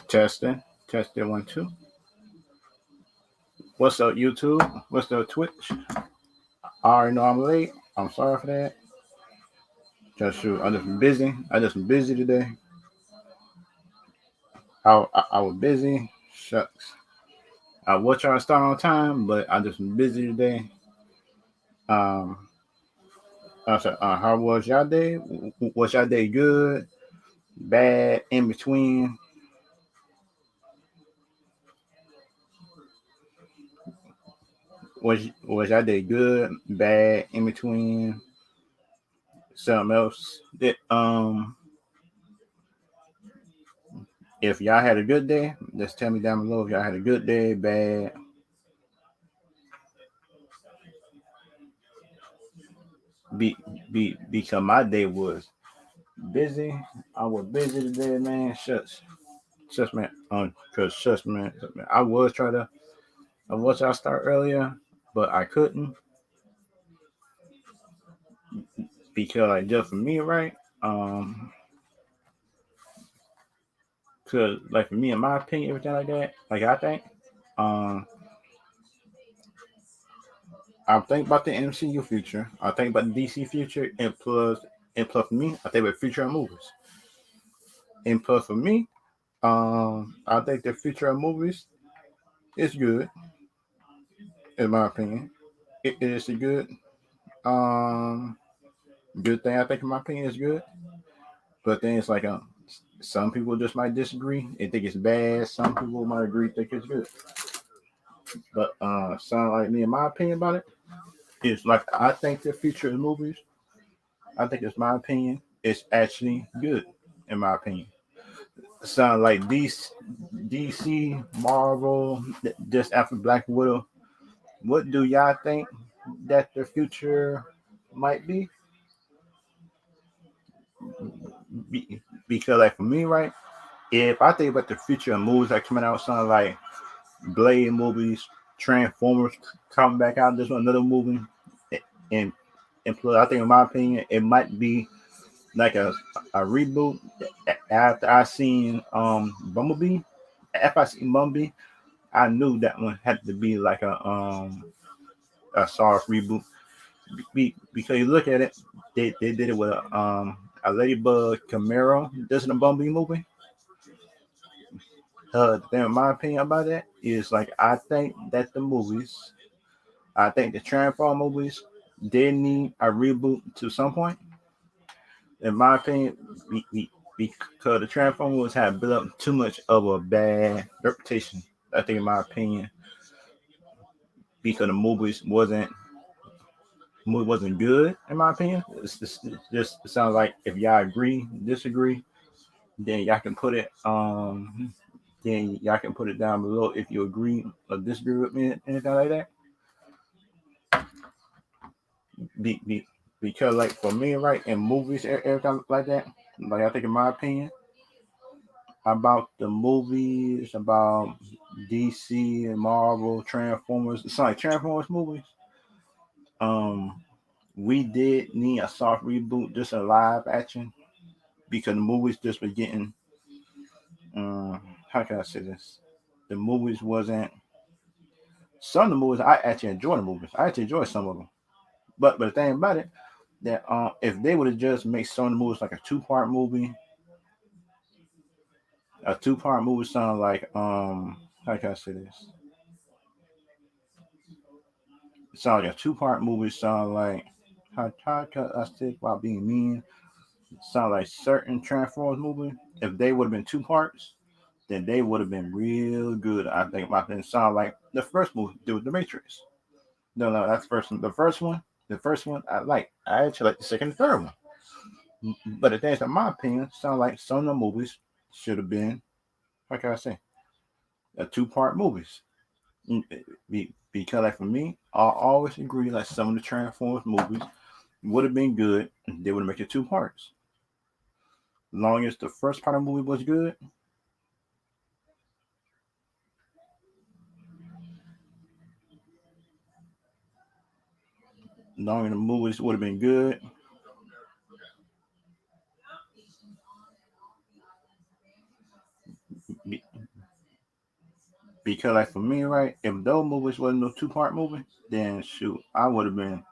Testing, testing 1 2. What's up, YouTube? What's up, Twitch? I already know I'm late. I'm sorry for that. Just shoot, I just been busy. I just been busy today. I was busy. Shucks. I was trying to start on time, but I just been busy today. Um, how was y'all day? Was y'all day good, bad, in between? Was y'all day good, bad, in between? Something else? If y'all had a good day, just tell me down below if y'all had a good day, bad. Be because my day was busy. I was busy today, man. Shucks, man. Cause shucks, man. I was trying to start earlier, but I couldn't because like just for me, right? Um, cause like for me, in my opinion, everything like that, like I think, um, I think about the MCU future. I think about the DC future, and plus for me, I think about future of movies. And plus for me, I think the future of movies is good, in my opinion. It is a um good thing. I think, in my opinion, is good. But then it's like some people just might disagree and think it's bad. Some people might agree think it's good. But sound like me, in my opinion about it, is like I think the future of movies. I think it's my opinion. It's actually good, in my opinion. Sound like DC, Marvel, just after Black Widow. What do y'all think that the future might be? Because like for me, right? If I think about the future of movies that coming out, something like Blade movies, Transformers coming back out, this one another movie, and and plus, I think in my opinion, it might be like a reboot after I seen Bumblebee. After I seen Bumblebee, I knew that one had to be like a soft reboot. Because you look at it, they did it with a Ladybug Camaro. This is a Bumblebee movie. Then my opinion about that is like I think that I think the Transform movies, they need a reboot to some point. In my opinion, because the Transform movies have built up too much of a bad reputation. I think, in my opinion, because the movie wasn't good. In my opinion, it's just it sounds like if y'all agree, disagree, then y'all can put it down below if you agree or disagree with me, anything like that. Be, be, because like for me, right, in movies, everything like that, like I think, in my opinion, about the movies, about DC and Marvel, Transformers, it's like Transformers movies. Um, we did need a soft reboot, just a live action, because the movies just were getting. How can I say this? The movies wasn't. Some of the movies I actually enjoy the movies. I actually enjoy some of them. But the thing about it, that if they would have just made some of the movies like a two-part movie, sound like how can I say this? It sound like a two-part movie. Sound like how can I say about being mean? Sound like certain Transformers movie. If they would have been two parts, then they would have been real good. I think my opinion sound like the first movie, The Matrix. No, that's the first one. The first one, I like. I actually like the second and third one. But the things, in my opinion, sound like some of the movies should have been, how can I say, a two-part movies. Because like for me, I always agree like some of the Transformers movies would have been good. They would have made it two parts. Long as the first part of the movie was good, long as the movies would have been good. because like for me, right, if those movies wasn't no two-part movie, then shoot, I would have been.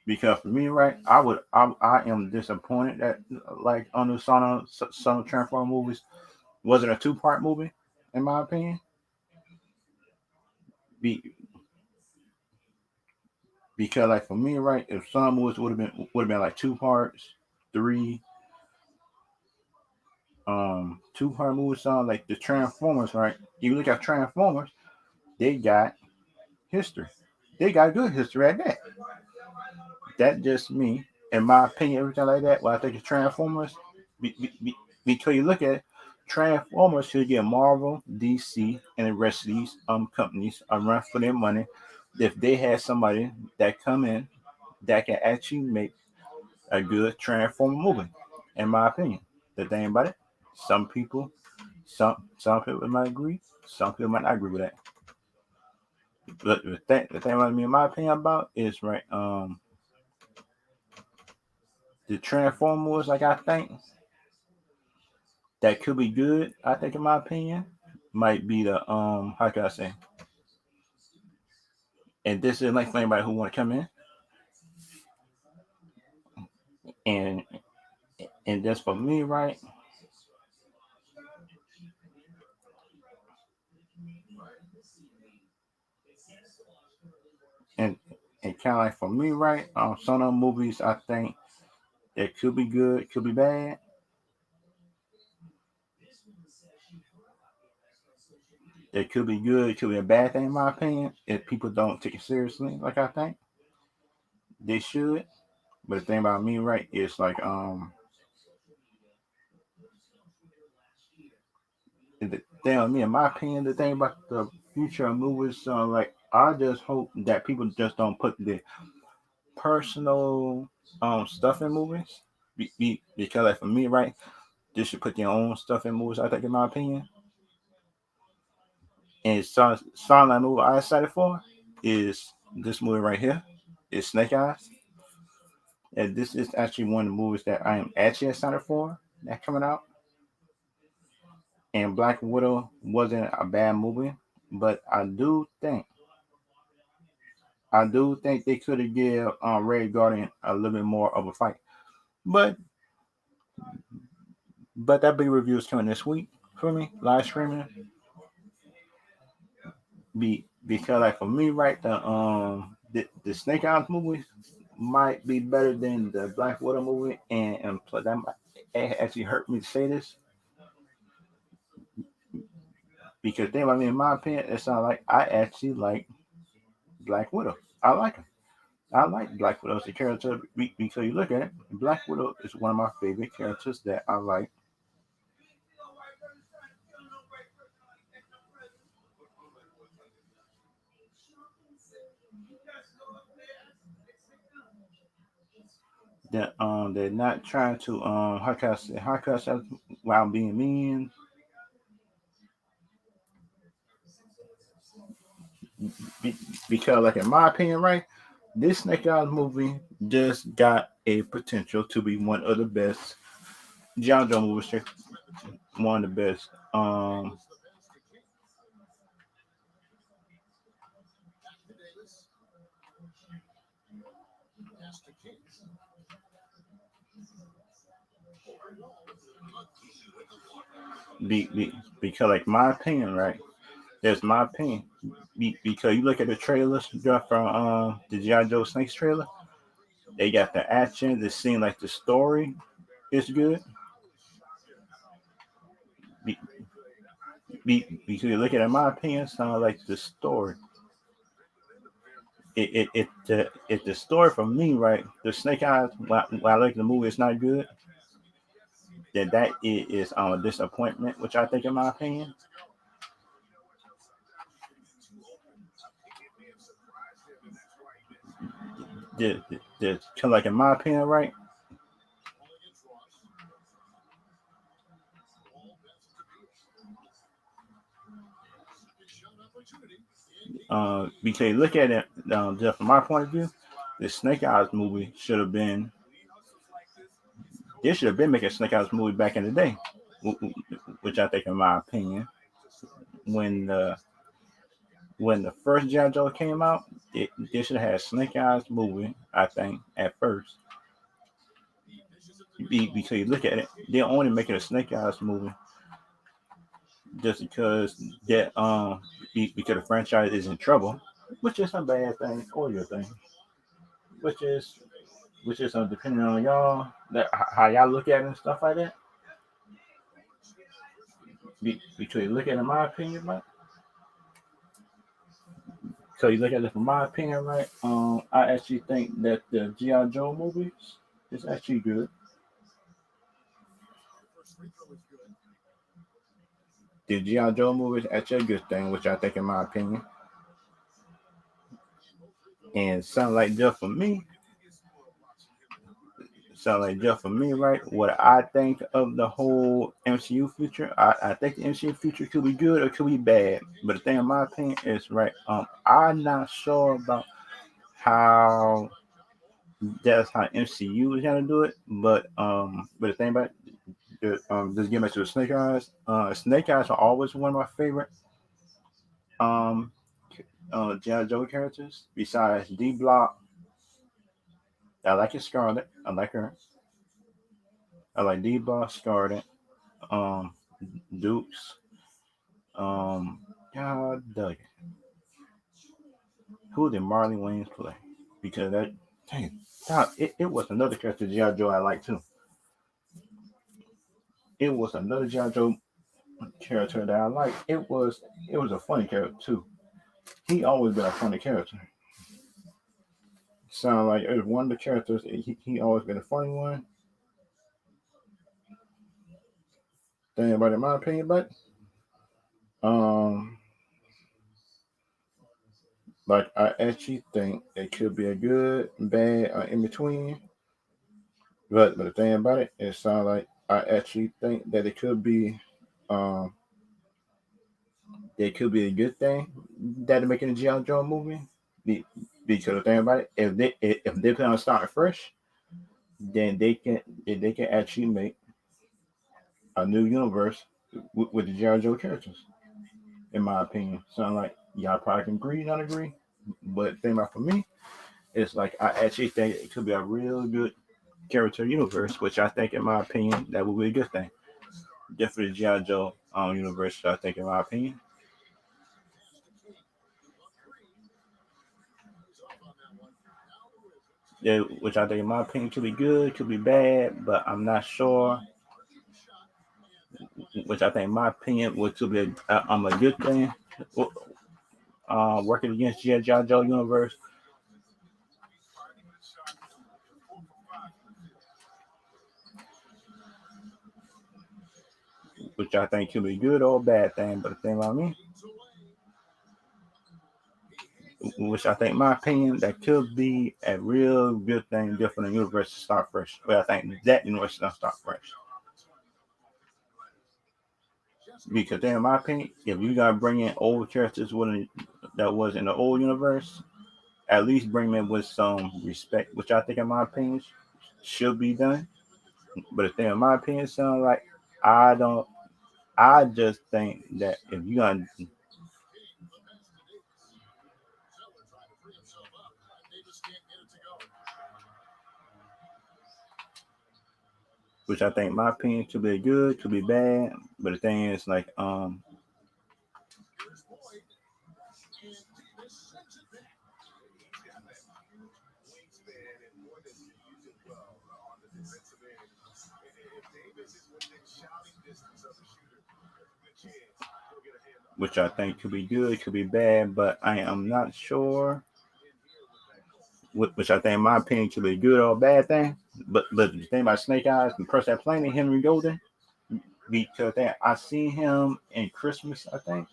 Because for me, right, I am disappointed that like on the Son of Transformer movies wasn't a two-part movie, in my opinion. Be, because like for me, right, if some movies would have been like two parts, three, two-part movies, song like the Transformers, right? You look at Transformers, they got history. They got good history at that. That just me, in my opinion, everything like that. When I think of Transformers, because you look at it, Transformers should get Marvel, DC, and the rest of these companies a run for their money if they had somebody that come in that can actually make a good Transformer movie. In my opinion, the thing about it, some people, some people might agree, some people might not agree with that. But the thing about me, in my opinion, about is right. The Transformers, like I think that could be good. I think, in my opinion, might be the how can I say? And this is like for anybody who want to come in and just for me, right? And kind of like for me, right? Some of the movies I think that could be good, could be bad. It could be good, it could be a bad thing, in my opinion. If people don't take it seriously, like I think they should. But the thing about me, right, is like the thing on me, in my opinion, the thing about the future of movies, like I just hope that people just don't put the personal stuff in movies. Because like for me, right, they should put their own stuff in movies. I think, in my opinion, and song that movie I excited for is this movie right here. It's Snake Eyes, and this is actually one of the movies that I am actually excited for that coming out. And Black Widow wasn't a bad movie, but I do think they could have give Red Guardian a little bit more of a fight. But that big review is coming this week for me, live streaming. Because like for me, right, the Snake Eyes movie might be better than the Black Widow movie, and plus that might it actually hurt me to say this because then I mean, in my opinion, it's not like I actually like Black Widow. I like her. I like Black Widow as a character because you look at it, Black Widow is one of my favorite characters that I like. That they're not trying to how can I say while being mean be, because like in my opinion, right, this Snake Eyes movie just got a potential to be one of the best John Joe movies. One of the best. Because like my opinion, right? That's my opinion. Because you look at the trailers just from the G.I. Joe Snakes trailer, they got the action, the scene, like the story is good. Be, because you look at it, in my opinion, sound like the story. If the story for me, right, the Snake Eyes, while I like the movie, it's not good. Then that is a disappointment, which I think, in my opinion, the kind of like in my opinion, right, because you look at it just from my point of view, the Snake Eyes movie should have been. They should have been making Snake Eyes movie back in the day, which I think, in my opinion. when the first G.I. Joe came out, they should have had Snake Eyes movie, I think, at first. Because you look at it, they're only making a Snake Eyes movie just because because the franchise is in trouble, which is a bad thing or your thing, which is depending on y'all that how y'all look at it and stuff like that. Because you look at it, in my opinion, right? So you look at it from my opinion, right? I actually think that the G.I. Joe movies is actually good. The G.I. Joe movies actually a good thing, which I think, in my opinion, and sound like just for me, right? What I think of the whole MCU future, I think the MCU future could be good or could be bad. But the thing, in my opinion, is right. I'm not sure about how that's how MCU is gonna do it. But the thing about just getting back to the Snake Eyes. Snake Eyes are always one of my favorite um G.I. Joe characters. Besides D Block, I like his Scarlet. I like her. I like D Block, Scarlet, um, Dukes. Um, God dang it. Who did Marley Wayans play? Because that, dang, God, it was another character G.I. Joe I like too. It was another G.I. Joe character that I like. It was a funny character too. He always been a funny character. Sound like it was one of the characters. He always been a funny one. Thing about it, in my opinion, but um, like I actually think it could be a good, bad, in between. But the thing about it, it sounds like I actually think that um, it could be a good thing that they're making a G.I. Joe movie. Be- Because the thing about it, if they plan on starting fresh, then they can actually make a new universe with the G.I. Joe characters. In my opinion, sound like y'all probably can agree, not agree. But the thing about for me, it's like I actually think it could be a real good character universe, which I think, in my opinion, that would be a good thing. Definitely G.I. Joe universe, I think, in my opinion. Yeah, which I think, in my opinion, could be good, could be bad, but I'm not sure. Which I think, in my opinion, would could be a good thing. Working against G.I. Joe universe, which I think could be good or bad thing. But the thing about me, which I think, in my opinion, that could be a real good thing, different universe to start fresh. But I think that universe is gonna start fresh. Because then, in my opinion, if you gotta bring in old characters that was in the old universe, at least bring them with some respect, which I think, in my opinion, should be done. But the thing, in my opinion, sound like I don't. I just think that if you got, which I think, in my opinion, could be good, could be bad. But the thing is, like, which I think could be good, could be bad. But I am not sure. Which I think, in my opinion, could be a good or a bad thing. But the thing about Snake Eyes, the person that playing it, Henry Golden, because I seen him in Christmas. I think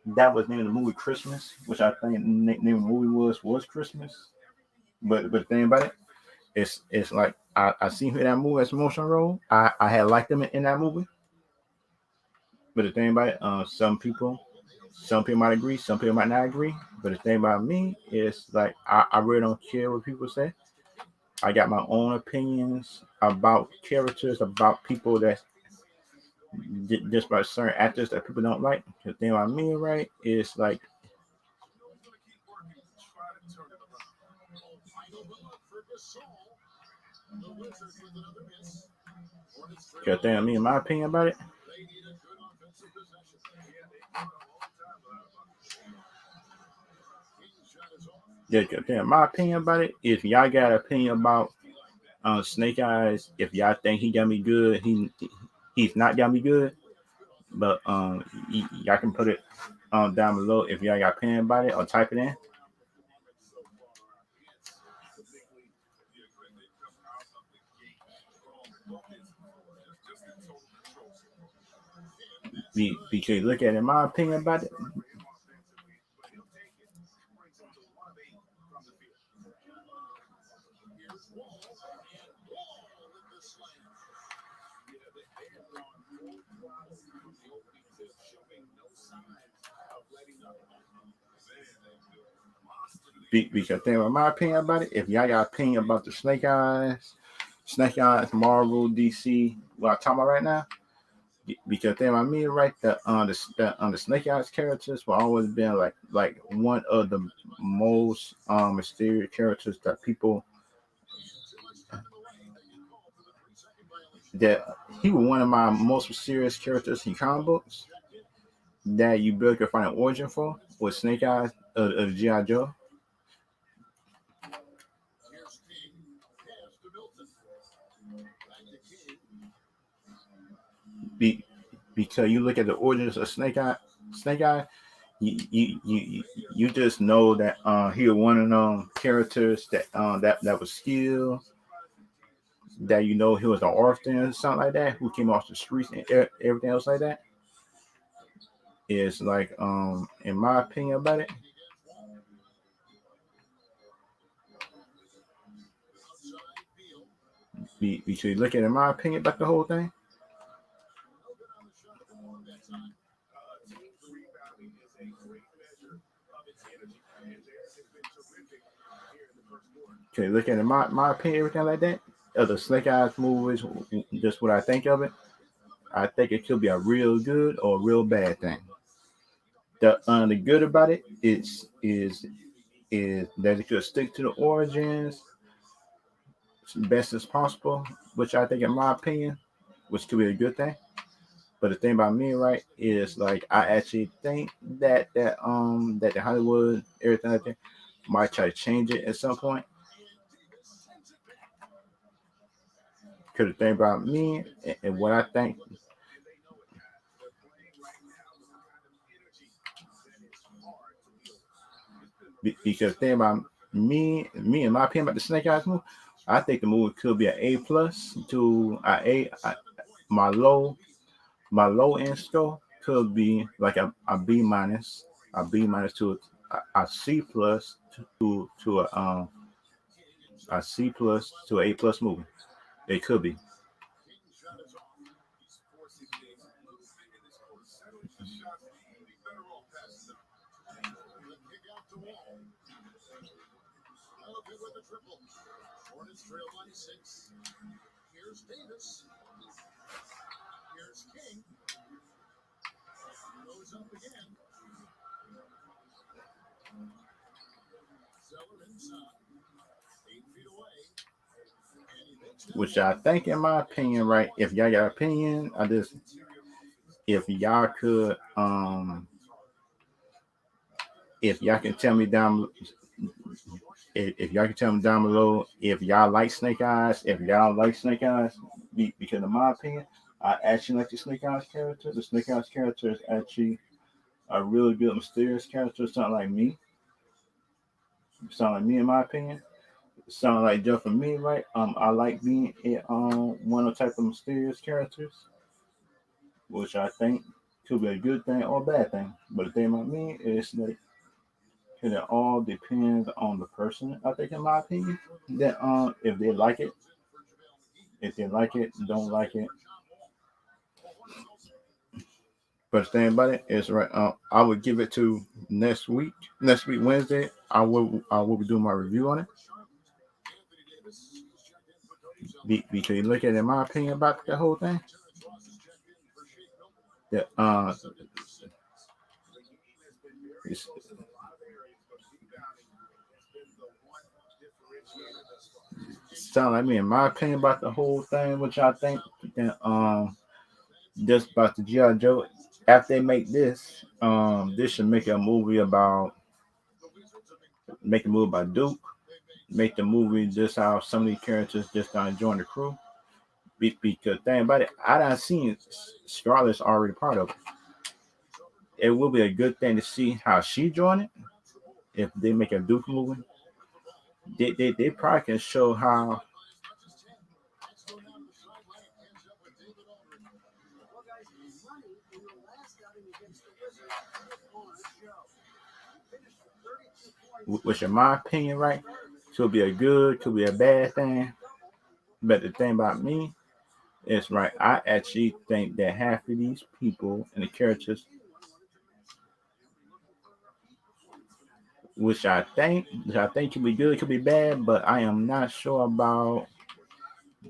that was the name of the movie Christmas, which I think the name of the movie was Christmas. But the thing about it, it's like I seen him in that movie as a motion role. I had liked him in that movie. But the thing about it, some people might agree, some people might not agree. But the thing about me is like I really don't care what people say. I got my own opinions about characters, about people just by certain actors that people don't like. The thing about me, right, is like the thing about me, in my opinion about it. The thing, in my opinion about it, if y'all got an opinion about Snake Eyes, if y'all think he gonna be good, he's not gonna be good. But y'all can put it down below if y'all got opinion about it or type it in. Because look at it, in my opinion about it. Because thing with my opinion about it, if y'all got opinion about the Snake Eyes, Marvel, DC, what I'm talking about right now, because thing about me, right, the Snake Eyes characters will always been like one of the most mysterious characters that people that he was one of my most mysterious characters in comic books that you barely could find an origin for was Snake Eyes of G.I. Joe. Be, because you look at the origins of Snake Eye, you just know that he was one of them characters that was skilled, that you know he was an orphan or something like that, who came off the streets and everything else like that. Is like in my opinion about it, because you look at it, in my opinion about the whole thing. Okay, look at it, my opinion, everything like that. Of the Snake Eyes movies, just what I think of it. I think it could be a real good or a real bad thing. The good about it is that it could stick to the origins best as possible, which I think, in my opinion, which could be a good thing. But the thing about me, right, is like I actually think that the Hollywood everything like that might try to change it at some point. Because the thing about me and what I think, because the thing about me and my opinion about the Snake Eyes movie, I think the movie could be an A plus to my low my low end score could be like a B minus to a C plus to a C plus to a A plus movie. It could be. Which I think, in my opinion, right? If y'all got opinion, I just if y'all could if y'all can tell me down if y'all can tell me down below if y'all like Snake Eyes, if y'all like Snake Eyes, because in my opinion, I actually like the Snake Eyes character. The Snake Eyes character is actually a really good mysterious character, something like me. Something like me, in my opinion. Something like just for me, right? I like being one of the type of mysterious characters, which I think could be a good thing or a bad thing. But the thing about me is that it all depends on the person. I think, in my opinion, that if they like it, if they like it, don't like it. But the thing about it is, right, I would give it to next week. Next week Wednesday, I will be doing my review on it. Because you look at it, in my opinion about the whole thing. The it's, sound like me in my opinion about the whole thing, which I think that just about the G.I. Joe. After they make this, this should make a movie about make a movie about Duke. Make the movie just how some of these characters just join the crew. Because thing about it, I done seen Scarlett's already part of it. It will be a good thing to see how she join it. If they make a Duke movie, they probably can show how which in my opinion, right, could be a good, could be a bad thing. But the thing about me is right, I actually think that half of these people and the characters, which I think could be good, could be bad, but I am not sure about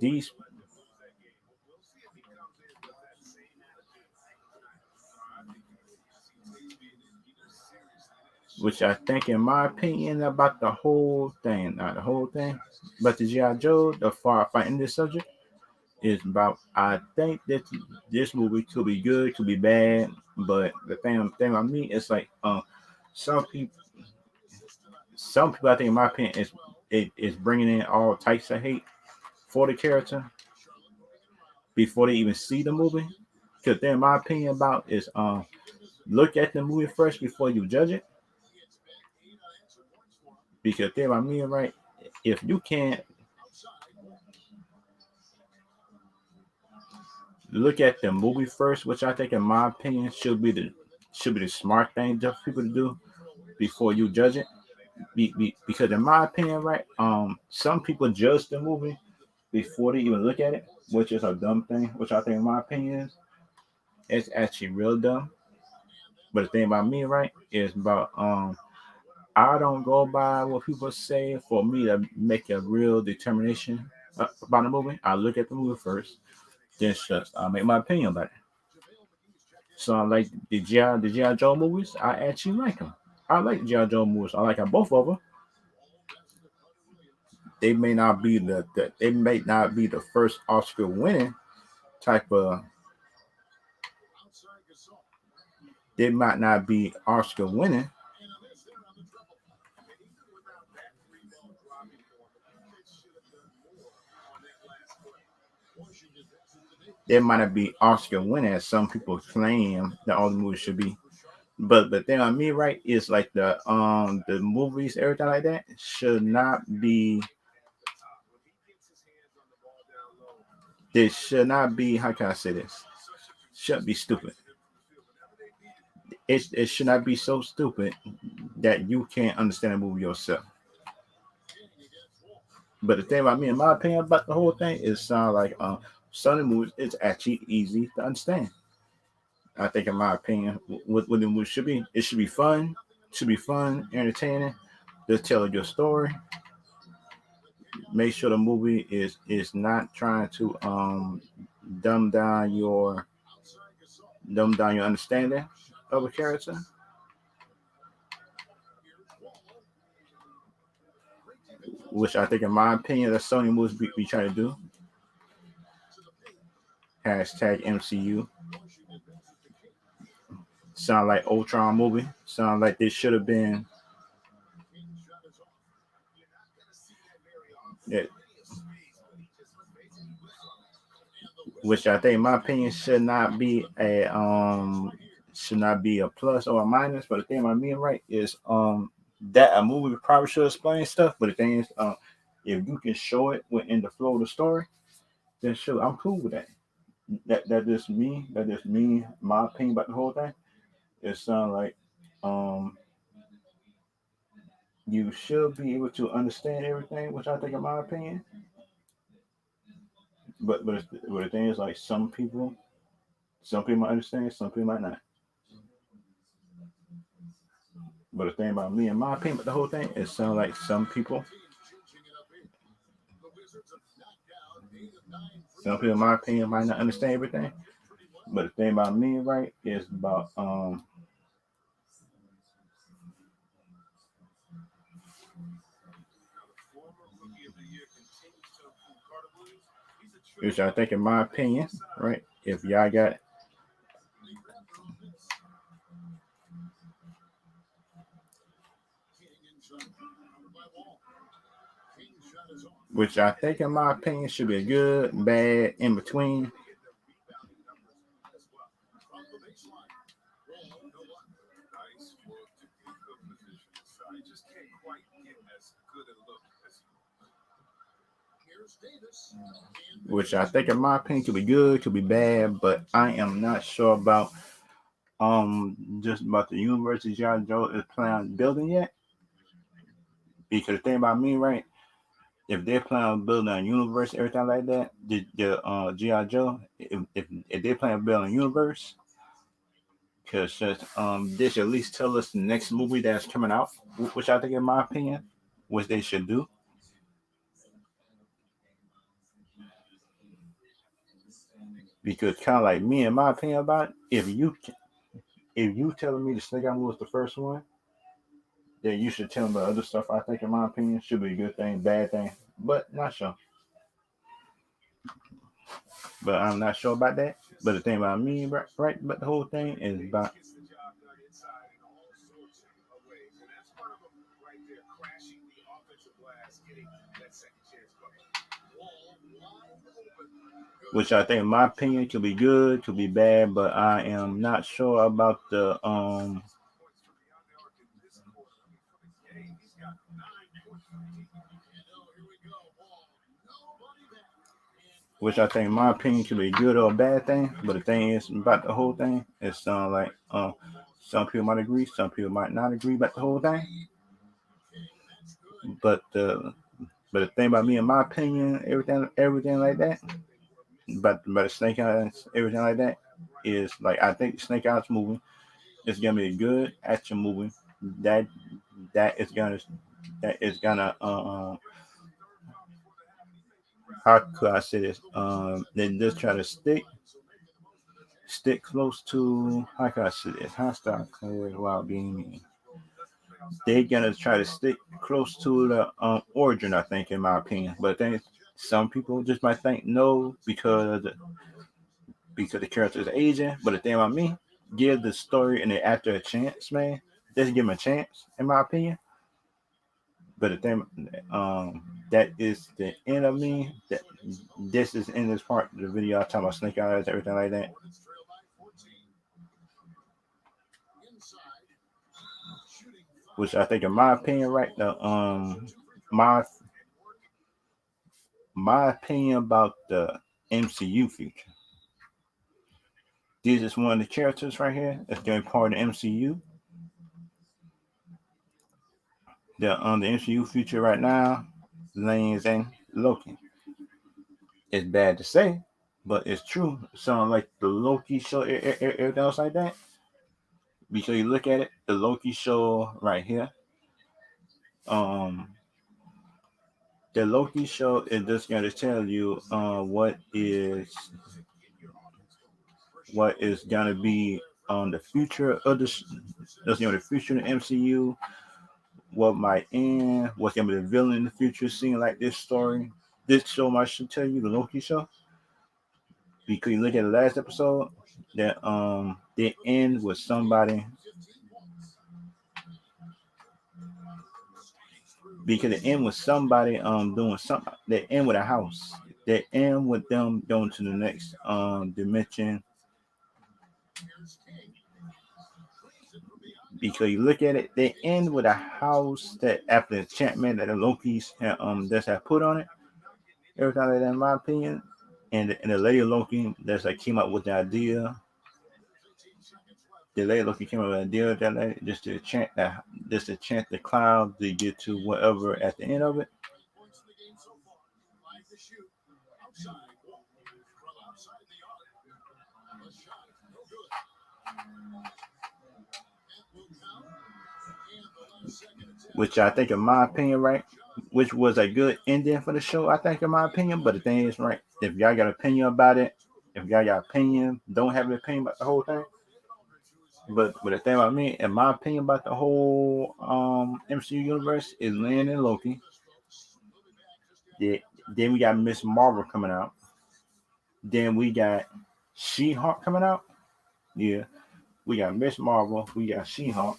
these, which I think, in my opinion, about the whole thing, not the whole thing, but the G.I. Joe, the far fighting this subject is about. I think that this movie could be good, could be bad, but the thing about me is like, some people, some people, I think, in my opinion, is bringing in all types of hate for the character before they even see the movie. Because then, my opinion about is, look at the movie first before you judge it. Because then, by me, right, if you can't look at the movie first, which I think, in my opinion, should be the smart thing for people to do before you judge it. Because in my opinion, right, some people judge the movie before they even look at it, which is a dumb thing. Which I think, in my opinion, is it's actually real dumb. But the thing about me, right, is about I don't go by what people say for me to make a real determination about the movie. I look at the movie first, then just I make my opinion about it. So I like the G.I. Joe movies. I actually like them. I like G.I. Joe movies. I like both of them. They may not be the first Oscar winning type of. They might not be Oscar winning. They might not be Oscar winning as some people claim that all the movies should be. But the thing on me, right, is like the movies, everything like that should not be. They should not be. How can I say this? Shouldn't be stupid. It should not be so stupid that you can't understand a movie yourself. But the thing about me, in my opinion, about the whole thing is sound like some of the movies it's actually easy to understand. I think, in my opinion, what the movie should be, it should be fun, entertaining. Just tell a good story. Make sure the movie is not trying to dumb down your understanding of a character, which I think, in my opinion, that Sony movies we try to do. Hashtag MCU. Sound like Ultron movie. Sound like this should have been. Yeah, which I think, in my opinion, should not be a plus or a minus. But the thing about me, right, is that a movie probably should explain stuff. But the thing is, if you can show it within the flow of the story, then sure, I'm cool with that. That just me. That just me. My opinion about the whole thing. It sounds like um you should be able to understand everything, which I think, in my opinion. But the thing is, like, some people might understand, some people might not. But the thing about me, in my opinion, but the whole thing, it sounds like some people, in my opinion, might not understand everything. But the thing about me, right, is about which I think, in my opinion, right, if y'all got, which I think, in my opinion, should be a good, bad, in between. Which I think, in my opinion, could be good, could be bad, but I am not sure about just about the universe that John Joe is planning on building yet. Because the thing about me, right, if they're planning on building a universe, everything like that, the G.I. Joe, if they plan on building a universe, because they should at least tell us the next movie that's coming out, which I think, in my opinion, which they should do. Because kind of like me, in my opinion about it, if you telling me the Snake Eye was the first one, then you should tell me the other stuff. I think, in my opinion, should be a good thing, bad thing, but not sure. But I'm not sure about that. But the thing about me, right, but the whole thing is about, which I think, in my opinion, could be good, could be bad, but I am not sure about the which I think, in my opinion, could be a good or a bad thing. But the thing is about the whole thing, it's like some people might agree, some people might not agree about the whole thing. But the thing about me, in my opinion, everything like that, but the Snake Eyes, everything like that, is like, I think Snake Eyes movie is gonna be a good action movie. That that is gonna that is gonna how could I say this? They just try to stick close to, how could I say this? How start clear while being mean. They're gonna try to stick close to the origin, I think, in my opinion. But then some people just might think no, because the character is Asian. But the thing about me, give the story and the actor a chance, man. Just give him a chance, in my opinion. But the thing, that is the end of me. That this is in this part of the video. I talk about Snake Eyes, everything like that. Which I think, in my opinion, right, my my opinion about the MCU future. This is one of the characters right here that's going to be part of the MCU. The MCU future right now lanes in Loki. It's bad to say, but it's true. It sounds like the Loki show, everything else like that. Because you look at it, the Loki show right here, um, the Loki show is just going to tell you what is going to be on the future of the future of the MCU, what might end, what's gonna be the villain in the future, seeing like this story. This show might should tell you, the Loki show. Because you look at the last episode, that they end with somebody, because they end with somebody doing something. They end with a house. They end with them going to the next dimension. Because you look at it, they end with a house that, after the enchantment that the Lokis just have put on it. Every time that, in my opinion, and the lady Loki that's like came up with the idea. The lady Loki came up with the idea that just to chant the cloud to get to whatever at the end of it. Which I think, in my opinion, right, which was a good ending for the show, I think, in my opinion. But the thing is, right, if y'all got an opinion about it, if y'all got opinion, don't have an opinion about the whole thing. But the thing about me, in my opinion about the whole MCU universe is Lynn and Loki. Yeah, then we got Miss Marvel coming out. Then we got She-Hulk coming out. Yeah, we got Miss Marvel. We got She-Hulk.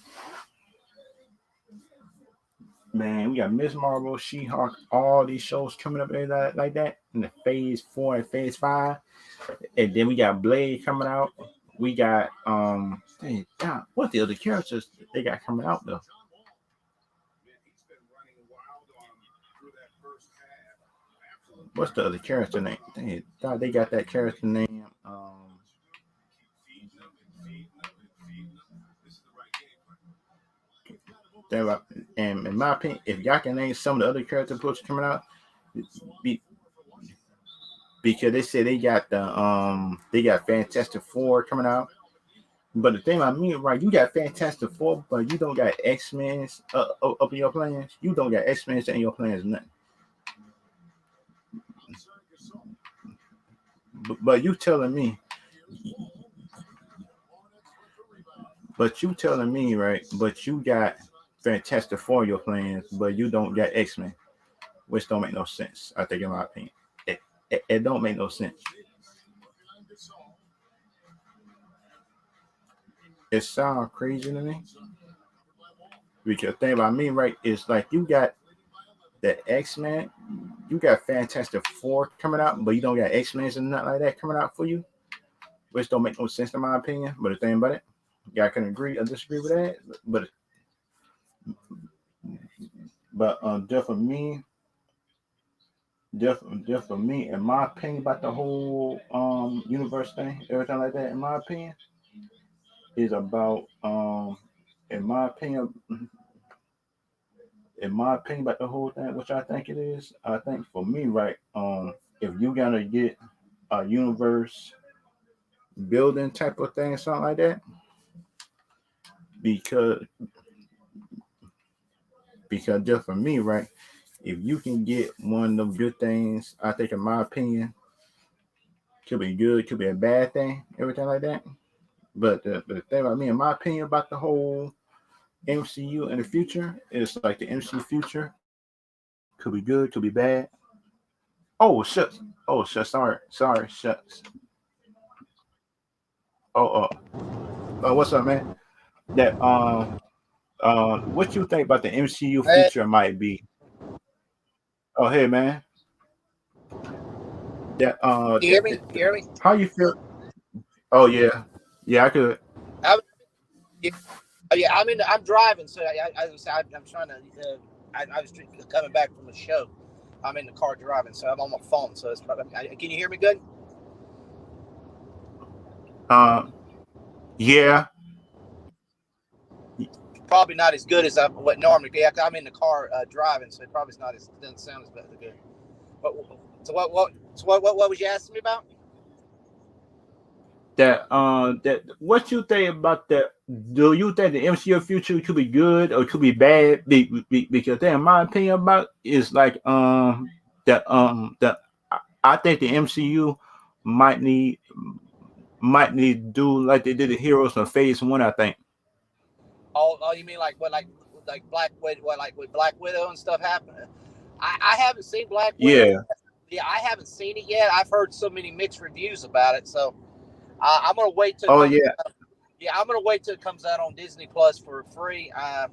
Man, we got Miss Marvel, She-Hulk, all these shows coming up there like that in the phase 4 and phase 5. And then we got Blade coming out. We got dang, God, what the other characters they got coming out though? What's the other character name? Dang, God, they got that character name. And in my opinion, if y'all can name some of the other character books coming out, be, because they said they got Fantastic Four coming out. But the thing I mean, right, you got Fantastic Four, but you don't got X-Men up in your plans. You don't got X-Men in your plans, nothing. But you telling me, right? But you got Fantastic Four in your plans, but you don't got X-Men, which don't make no sense. I think, in my opinion, it don't make no sense. It sounds crazy to me because the thing about me, right, is like you got the X-Men, you got Fantastic Four coming out, but you don't got X-Men and nothing like that coming out for you, which don't make no sense in my opinion. But the thing about it, y'all can agree or disagree with that. But just for me, just for me, in my opinion about the whole universe thing, everything like that, in my opinion, is about in my opinion, about the whole thing, which I think it is. I think for me, right, if you gotta get a universe building type of thing, something like that, because just for me, right, if you can get one of the good things, I think in my opinion, could be good, could be a bad thing, everything like that. But the thing about me, in my opinion, about the whole MCU in the future, is like the MCU future could be good, could be bad. Oh shucks. Oh shucks. Sorry. Shucks. Oh what's up, man? That what you think about the MCU Hey, future might be? Oh hey man, that you hear me? You hear me? how you feel? Oh yeah I could. I'm, yeah, yeah, I'm driving, so I'm trying to. I was coming back from a show. I'm in the car driving, so I'm on my phone. So can you hear me good? Uh yeah Probably not as good as I what normally. Yeah, I'm in the car driving, so it probably not as doesn't sound as good. But what was you asking me about? that what you think about that? Do you think the MCU future could be good or could be bad? Because in my opinion about is like I think the MCU might need to do like they did the Heroes of Phase One. I think. Oh, you mean like what, like Black Widow, what like with Black Widow and stuff happened? I haven't seen Black Widow. Yeah. Yeah, I haven't seen it yet. I've heard so many mixed reviews about it, so I'm gonna wait till it Oh comes. yeah. Yeah, I'm gonna wait till it comes out on Disney Plus for free. I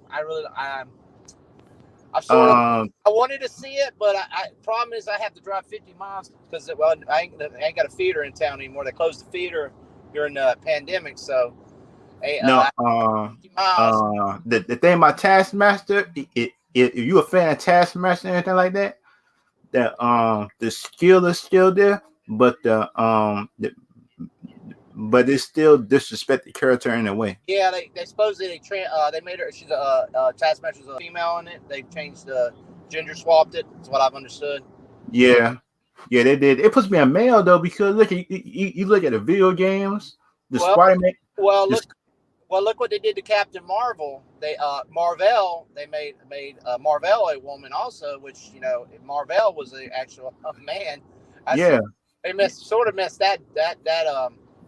sort of Um. I wanted to see it, but problem is I have to drive 50 miles because I ain't got a theater in town anymore. They closed the theater during the pandemic, so No. 50 miles. The thing about Taskmaster, if you a fan of Taskmaster and anything like that, that the skill is still there, but but it's still disrespect the character in a way. Yeah, they supposedly they made her. She's a Taskmaster's a female in it. They changed the gender swapped it. That's what I've understood. Yeah, yeah, they did. It puts me on male though because look, you look at the video games, the Well, Spider Man, well, the look what they did to Captain Marvel. They Marvel they made Marvel a woman also, which Marvel was the actual man. That's yeah, they sort of messed that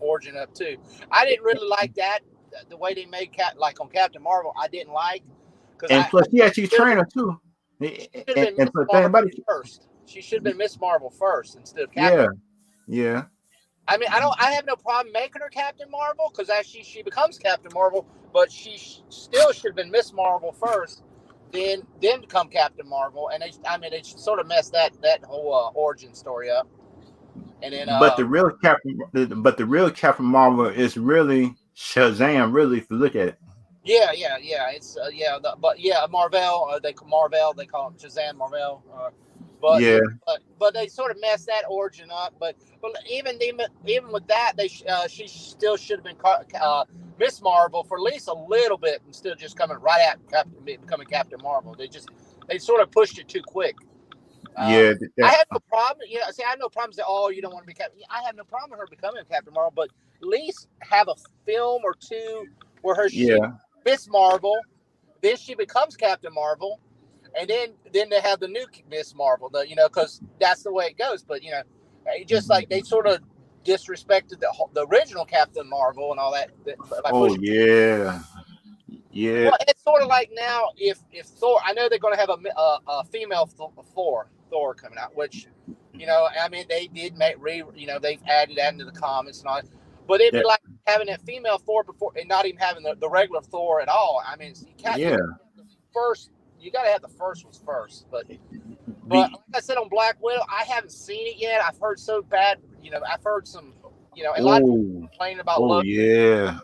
origin up too. I didn't really like that the way they made like on Captain Marvel. I didn't like because And plus, he actually should trained her too. have been And Miss plus, Marvel everybody, first. She should have been Miss Marvel first instead of yeah, Captain. yeah. I mean, I have no problem making her Captain Marvel because as she becomes Captain Marvel, but she still should have been Miss Marvel first, then become Captain Marvel, and they sort of messed that whole origin story up. And then But the real Captain Marvel is really Shazam. Really, if you look at it. yeah, it's Marvel. They call it Shazam Marvel. But Yeah, but they sort of messed that origin up. But even with that, she still should have been Miss Marvel for at least a little bit instead of just coming right at becoming Captain Marvel. They sort of pushed it too quick. yeah, I that, have no problem. See, I have no problems that you don't want to be Captain. I have no problem with her becoming Captain Marvel, but at least have a film or two where she yeah, Miss Marvel, then she becomes Captain Marvel, and then they have the new Miss Marvel. Because that's the way it goes. But just like they sort of disrespected the original Captain Marvel and all that. By oh pushing. yeah, yeah, Well, it's sort of like now if Thor, I know they're going to have a female Thor coming out, which I mean they did they've added that into the comments and all, but it'd be that, like having a female Thor before and not even having the regular Thor at all. I mean yeah. you got to have the first ones first, but like Be, I said on Black Widow, I haven't seen it yet. I've heard so bad, I've heard some, a lot of people oh, complaining about oh Logan, yeah.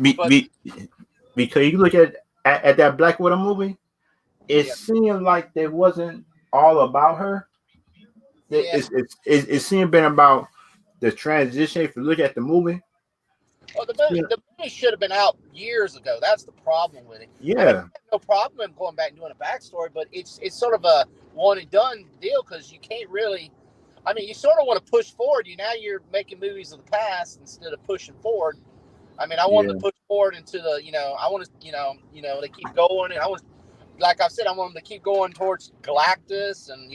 Be, but be, because you look at that Black Widow movie, it yeah, seemed like it wasn't all about her. yeah. It seemed been about the transition. If you look at the movie, Well, yeah, the movie should have been out years ago. That's the problem with it. I mean, I yeah, have no problem in going back and doing a backstory, but it's sort of a one and done deal because you can't really. I mean, you sort of want to push forward. You're making movies of the past instead of pushing forward. I mean, I want yeah, them to push forward into the. I want to. They keep going, and I want, like I said, I want them to keep going towards Galactus, and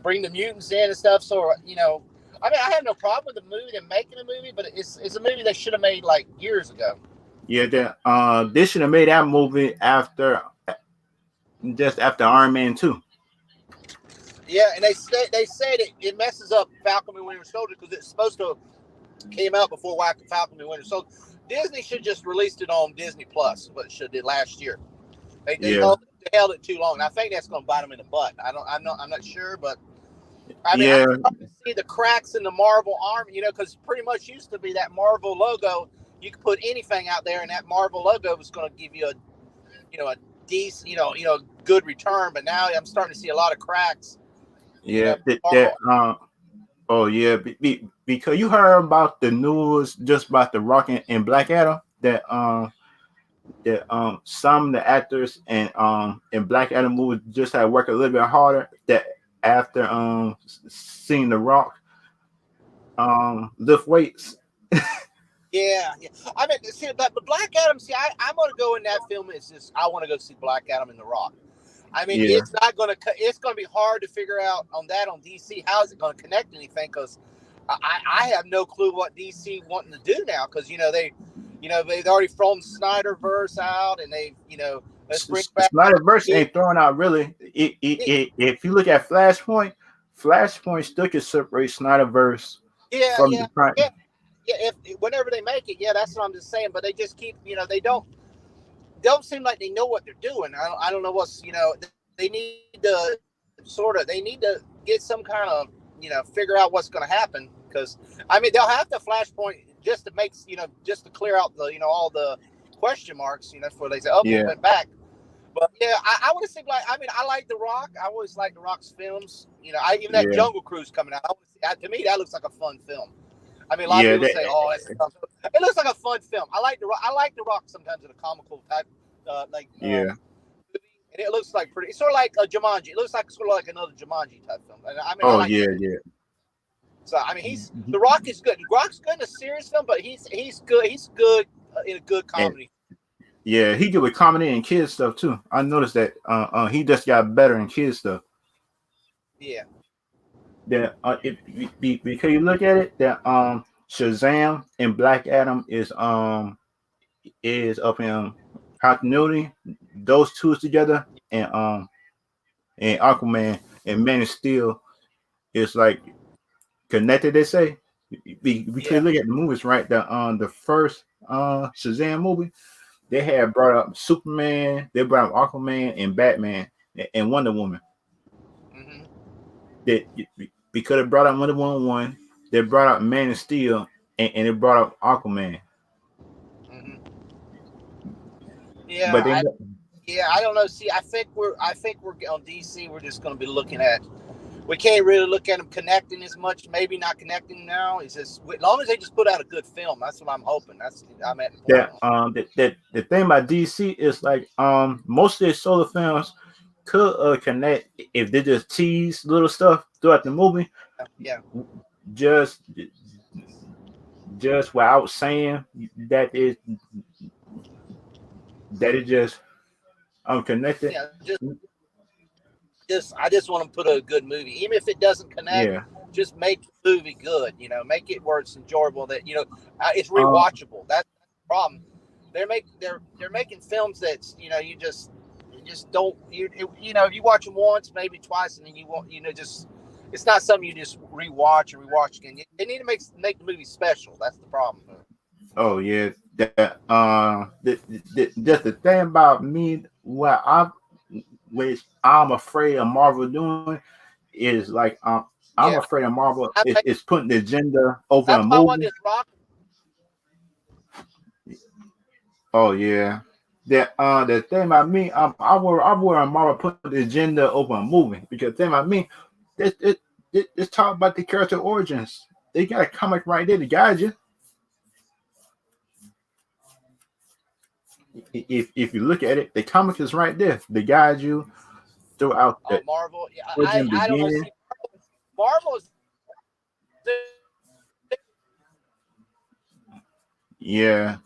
bring the mutants in and stuff. So I mean, I have no problem with the movie and making a movie, but it's a movie they should have made like years ago. yeah. They should have made that movie just after Iron Man 2. Yeah, and they said it messes up Falcon and Winter Soldier because it's supposed to have came out before Falcon and Winter Soldier. Disney should just released it on Disney Plus, what it should did last year. They Yeah, held it too long. And I think that's going to bite them in the butt. I'm not sure, but I mean, I'm yeah, starting to see the cracks in the Marvel arm, because pretty much used to be that Marvel logo. You could put anything out there, and that Marvel logo was going to give you a decent, good return. But now I'm starting to see a lot of cracks. yeah. Marvel. Oh yeah, because you heard about the news just about the Rock and Black Adam that some of the actors in Black Adam movie just had to work a little bit harder that after seeing the Rock lift weights. Yeah. I mean, see, but Black Adam. See, I'm going to go in that film. It's just I want to go see Black Adam and The Rock. I mean, Yeah, it's not going to. It's going to be hard to figure out on DC. How is it going to connect anything? Because I have no clue what DC wanting to do now. Because they've already thrown Snyderverse out, and let's bring back Snyderverse ain't throwing out really. If you look at Flashpoint still can separate Snyderverse yeah, from yeah, the prime. yeah, yeah. If whenever they make it, yeah, that's what I'm just saying. But they just keep, they don't seem like they know what they're doing. I don't know what's, they need to they need to get some kind of, figure out what's going to happen. Because, I mean, they'll have to Flashpoint just to make, just to clear out the, all the question marks, before they say, oh, we Yeah, went back. But yeah, I would think I like The Rock. I always like The Rock's films. Even that yeah, Jungle Cruise coming out. To me, that looks like a fun film. I mean, a lot of yeah, people say, "Oh, it looks like a fun film." I like the Rock sometimes in a comical type, yeah, and it looks like pretty. It's sort of like a Jumanji. It looks like sort of like another Jumanji type film. And I mean, I oh like. yeah, yeah. So I mean, The Rock is good. The Rock's good in a serious film, but he's good. He's good in a good And comedy. yeah, he good with comedy and kids stuff too. I noticed that he just got better in kids stuff. Yeah. that because you look at it, that Shazam and Black Adam is up in continuity. Those two together, and Aquaman and Man of Steel is like connected. They say because you Yeah. look at the movies, right? The first Shazam movie, they had brought up Superman, they brought up Aquaman and Batman and Wonder Woman. Hmm. That because they brought up Wonder Woman one, they brought up Man of Steel, and they brought up Aquaman. Hmm. Yeah, But then, I don't know. See, I think we're on DC. We're just going to be looking at. We can't really look at them connecting as much. Maybe not connecting now. It's just as long as they just put out a good film. That's what I'm hoping. I'm at the point. the thing about DC is like most of their solo films could connect if they just tease little stuff throughout the movie, Yeah, just without saying that is just unconnected. yeah. I just want to put a good movie, even if it doesn't connect. Yeah. Just make the movie good. Make it where it's enjoyable. That it's Um. rewatchable. That's the problem. They're making films that you just don't you watch them once, maybe twice, and then you won't just it's not something you just rewatch and rewatch again. They need to make the movie special. That's the problem. Oh yeah. That just the thing about me, which I'm afraid of Marvel doing is like I'm Yeah, afraid of Marvel I, is putting the agenda over a that's why I movie. wanted this rock. Oh yeah. The thing about me, I worry Marvel put the agenda over a movie because the thing about me, it's talk about the character origins. They got a comic right there to guide you. If you look at it, the comic is right there to guide you throughout the Marvel. Yeah, origin I don't know. beginning. See, Marvel is Yeah.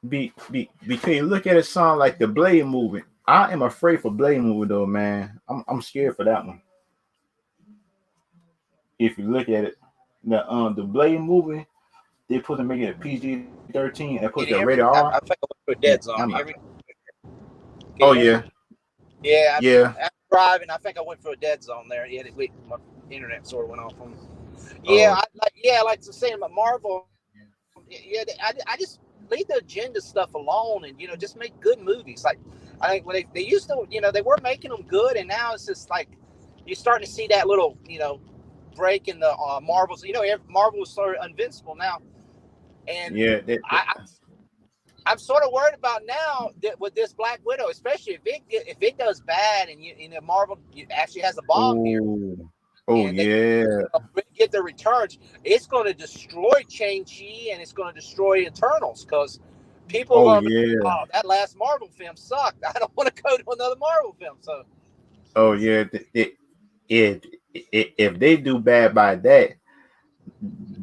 Because you look at a song like the Blade movie. I am afraid for Blade movie though, man. I'm scared for that one. If you look at it, the Blade movie, they put to make it a PG-13 and put the Can you rated hear me? R. I think I went to a And dead zone. I'm You not. hear me? Can Oh you hear me? yeah, Yeah, yeah. I'm driving. I think I went for a dead zone there. Yeah, my internet sort of went off on me. Oh Like to say about Marvel. Yeah, I just leave the agenda stuff alone, and just make good movies. Like I think when they used to, they were making them good, and now it's just like you're starting to see that little, break in the Marvels. Marvel is sort of invincible now, and yeah. I I'm sort of worried about now that with this Black Widow, especially if it does bad, and Marvel actually has a bomb here, Oh, oh and they yeah. get their returns, it's going to destroy Shang-Chi and it's going to destroy Eternals because people are Oh going to be, yeah. oh, that last Marvel film sucked. I don't want to go to another Marvel film. So Oh yeah. If if they do bad by that,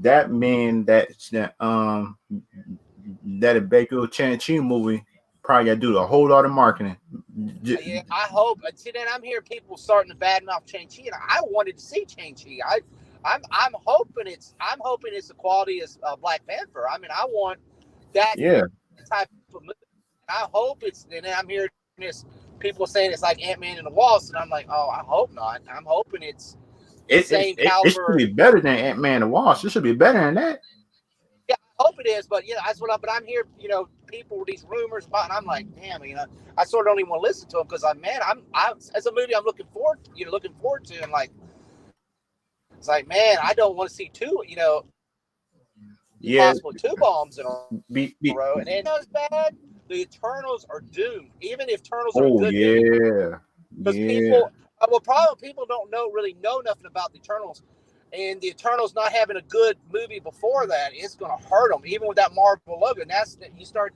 that mean that a Baker Chan movie probably got to do a whole lot of marketing. yeah, I hope. See, then I'm hearing people starting to badmouth Shang-Chi, and I wanted to see Shang-Chi. I'm hoping it's the quality as Black Panther. I mean, I want that Yeah. type of movie. I hope it's. And then I'm hearing this people saying it's like Ant-Man and the Wasp, and I'm like, oh, I hope not. I'm hoping it's the same It should caliber. be better than Ant-Man and Wasp. It should be better than that. Yeah, I hope it is, but that's what. But I'm hearing people with these rumors about, and I'm like, damn, I sort of don't even want to listen to them because I as a movie I'm looking forward to, and like it's like, man, I don't want to see two, Yeah. possibly two bombs in a Be row, and then it's bad. The Eternals are doomed, even if Eternals are a oh good movie, yeah. because Yeah. probably people don't really know nothing about the Eternals, and the Eternals not having a good movie before that, it's going to hurt them, even with that Marvel logo. And you start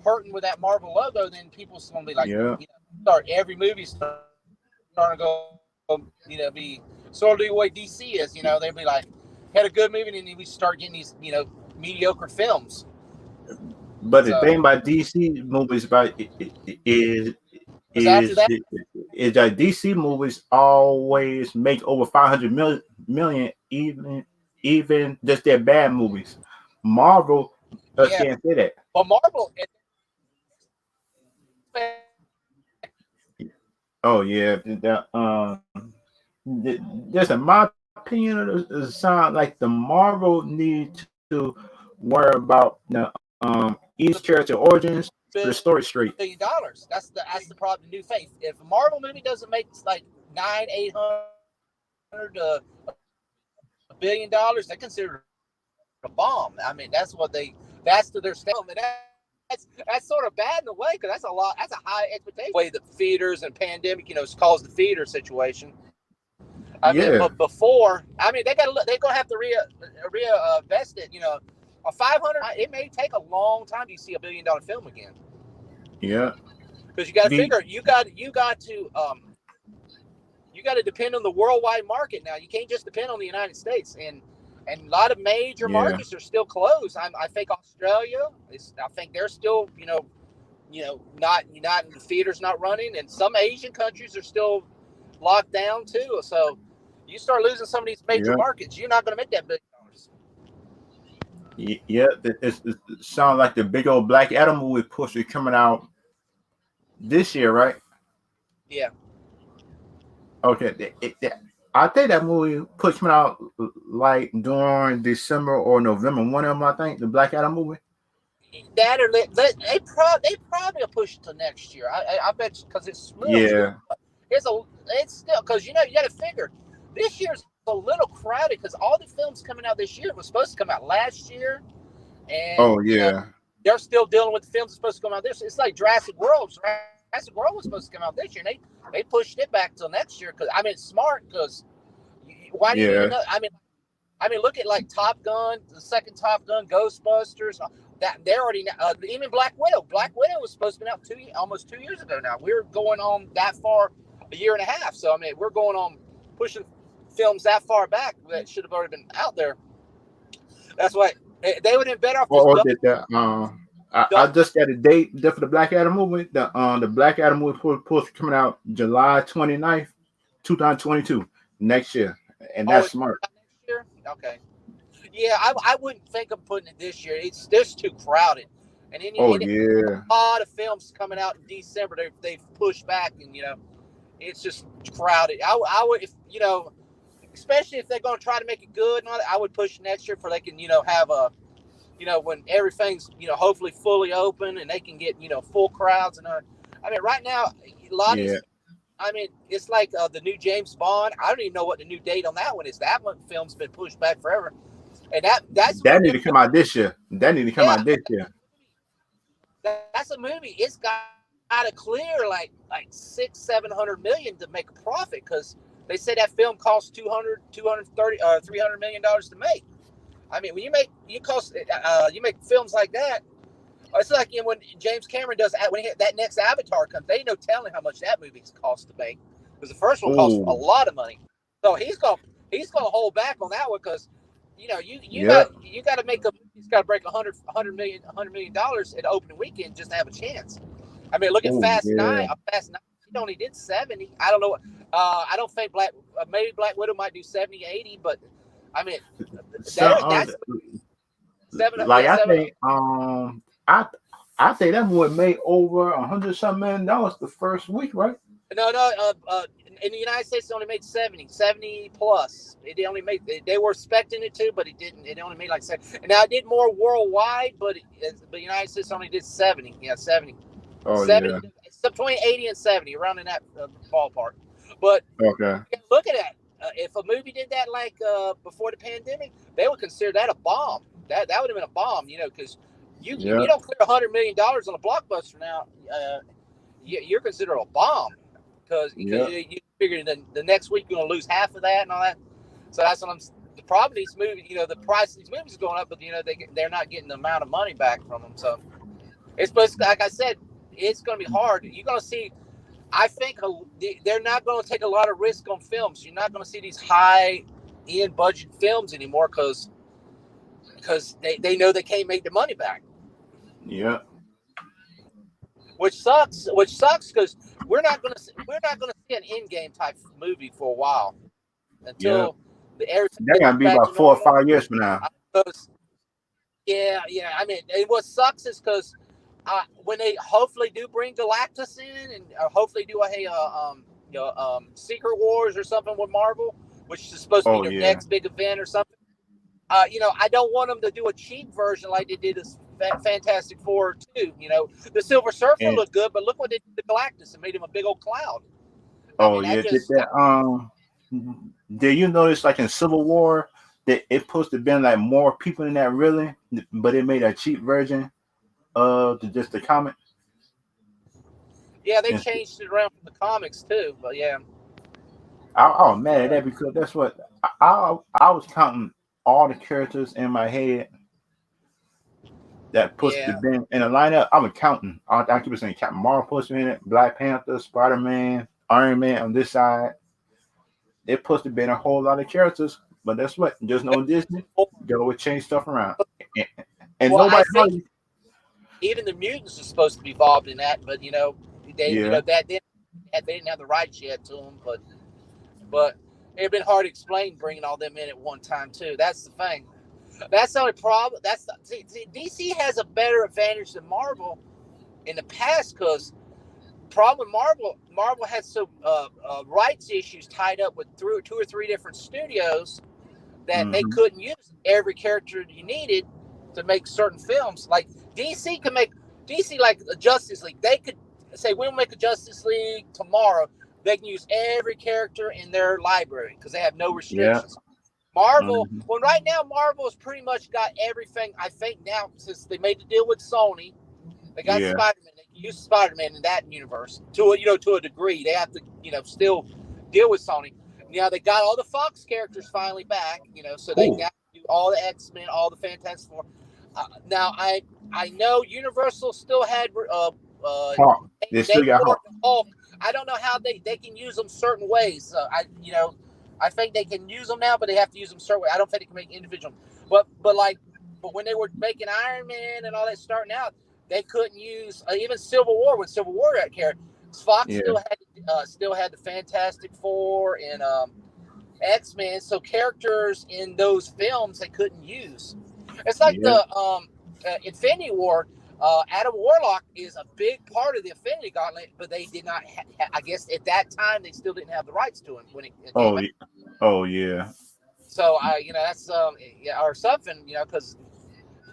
hurting with that Marvel logo, then people's going to be like, Yeah. start every movie starting to go, be sort of the way DC is. They'll be like, had a good movie, and then we start getting these, mediocre films. But the So thing about DC movies about is Because after that, is that DC movies always make over 500 million, even just their bad movies. Marvel just yeah. can't say that. But Marvel, Oh yeah, just in my opinion, it sounds like the Marvel need to worry about the each character origins, the story straight. $1 billion. That's the problem. The new face. If a Marvel movie doesn't make like 800 to $1 billion, they consider it a bomb. I mean, that's to their standard. That's sort of bad in a way because that's a lot. That's a high expectation. The way the theaters and pandemic, it's caused the theater situation. I mean, Yeah, but before, I mean, they're gonna have to reinvest it. A 500. It may take a long time to see $1 billion film again. yeah. Because you got to The figure you got to depend on the worldwide market now. You can't just depend on the United States, and a lot of major yeah, markets are still closed. I think Australia I think they're still not the theaters not running, and some Asian countries are still locked down too. So you start losing some of these major yeah, markets, you're not going to make that $1 billion. yeah. It sounds like the big old Black Adam movie push is coming out this year, right? Yeah. Okay, I think that movie push coming out like during December or November. One of them, I think, the Black Adam movie. That or they probably will push it to next year. I bet because it's still Yeah, it's still because you got to figure this year's a little crowded because all the films coming out this year was supposed to come out last year, and oh yeah, they're still dealing with the films that's supposed to come out this. It's like Jurassic World. Jurassic World was supposed to come out this year, and they pushed it back till next year because I mean it's smart because why do you need yeah, another? I mean, look at like Top Gun, the second Top Gun, Ghostbusters. That they're already even Black Widow. Black Widow was supposed to be out almost 2 years ago now. We're going on that far, a year and a half. So I mean, we're going on pushing films that far back that should have already been out there. That's why they would have been better off just or did that? I just got a date for the Black Adam movie. The Black Adam movie push coming out July 29th, 2022 next year, and Oh, that's it's smart. next year. Okay. Yeah, I wouldn't think of putting it this year. It's just too crowded, and then Oh a yeah, lot of films coming out in December. They've pushed back, and it's just crowded. I would if especially if they're going to try to make it good and all that, I would push next year for they can have a when everything's hopefully fully open and they can get full crowds and I mean right now a lot of yeah. these. I mean, it's like the new James Bond. I don't even know what the new date on that one is. That one film's been pushed back forever. And that's That need to movie, come out this year. That need to come yeah, out this year. that's a movie. It's got to clear like 600-700 million to make a profit because they said that film costs 300 million dollars to make. I mean, when you make films like that, it's like when James Cameron does when that next Avatar comes, they ain't no telling how much that movie's cost to make because the first one cost a Oh, lot of money. So he's gonna hold back on that one because yeah. you got to make a movie's got to break $100 million at opening weekend just to have a chance. I mean, look at Oh, Fast yeah. Nine. Fast Nine, it only did 70. I don't know. I don't think maybe Black Widow might do 70, 80, but I mean, So, that's seven. like Yeah, I seven. think, I I think that movie made over $100 million the first week, right? No. In the United States, it only made 70 plus. It only made. They were expecting it to, but it didn't. It only made like 70. Now it did more worldwide, but the United States only did 70. Yeah, 70. Oh 70. yeah. It's between 80 and 70, around in that ballpark. But Okay. look at that. If a movie did that like before the pandemic, they would consider that a bomb. That would have been a bomb, because if Yeah. you don't clear $100 million on a blockbuster now, you're considered a bomb because Yeah. you figure the next week you're going to lose half of that and all that. So that's what the problem. These movies, the price of these movies is going up, but they're not getting the amount of money back from them. So it's like I said, it's going to be hard. You're going to see. I think they're not going to take a lot of risk on films. You're not going to see these high-end budget films anymore because they know they can't make the money back. Yeah. which sucks. Which sucks because we're not gonna see an in-game type movie for a while Yeah, until everything that gets gotta be back to about 4 or normal. 5 years from now. Because yeah. I mean, what sucks is because when they hopefully do bring Galactus in and hopefully do Secret Wars or something with Marvel, which is supposed to be Oh their yeah, next big event or something. I don't want them to do a cheap version like they did this Fantastic Four too. The Silver Surfer and looked good, but look what they did to Galactus and made him a big old cloud. I oh mean, that yeah, did just that did you notice like in Civil War that it supposed to been like more people in that really, but it made a cheap version of just the comic? yeah, they And changed it around from the comics too. But yeah, I was mad at uh, that because that's what I was counting all the characters in my head that supposed to yeah, be in a lineup. I was counting. I keep saying Captain Marvel supposed to be in it, Black Panther, Spider Man, Iron Man on this side. They're supposed to be in a whole lot of characters, but that's what just no Disney. They always change stuff around, and, and well, I nobody think hardly. even the mutants are supposed to be involved in that, but Yeah, that they didn't have the rights yet to them, but it'd been hard to explain bringing all them in at one time too. That's the thing. That's the only problem. DC has a better advantage than Marvel in the past because problem with Marvel had so rights issues tied up with two or three different studios that they hmm couldn't use every character you needed to make certain films. Like DC like the Justice League. They could say we'll make a Justice League tomorrow. They can use every character in their library because they have no yeah, restrictions. Marvel, hmm well, right now Marvel has pretty much got everything. I think now since they made the deal with Sony, they got yeah, Spider-Man. They can use Spider-Man in that universe to a degree. They have to still deal with Sony. Now they got all the Fox characters finally back. So they cool. now do all the X-Men, all the Fantastic Four. Now I know Universal still had Hawk. They still got Namor Hawk. and Hulk. I don't know how they can use them certain ways. I think they can use them now, but they have to use them certain way. I don't think they can make individual. But when they were making Iron Man and all that starting out, they couldn't use even Civil War when Civil War got carried. Fox Yeah, still had the Fantastic Four and X-Men, so characters in those films they couldn't use. It's like yeah, the Infinity War. Adam Warlock is a big part of the Infinity Gauntlet, but they did not. I guess at that time they still didn't have the rights to him when it came oh, out. oh yeah, So that's yeah, or something, because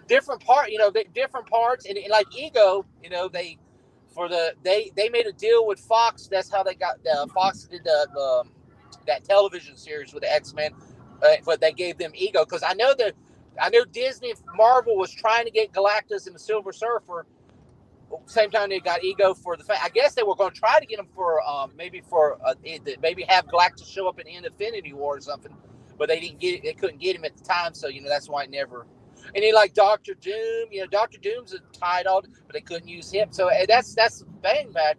different parts, and like Ego, they made a deal with Fox. That's how they got Fox did the that television series with the X-Men, but they gave them Ego because I know Disney Marvel was trying to get Galactus and the Silver Surfer. Same time they got Ego for the fact. I guess they were going to try to get them for maybe have Galactus show up in Infinity War or something, but they didn't get it. They couldn't get him at the time, so that's why it never. And then like Doctor Doom, Doctor Doom's a title, but they couldn't use him. So that's bad.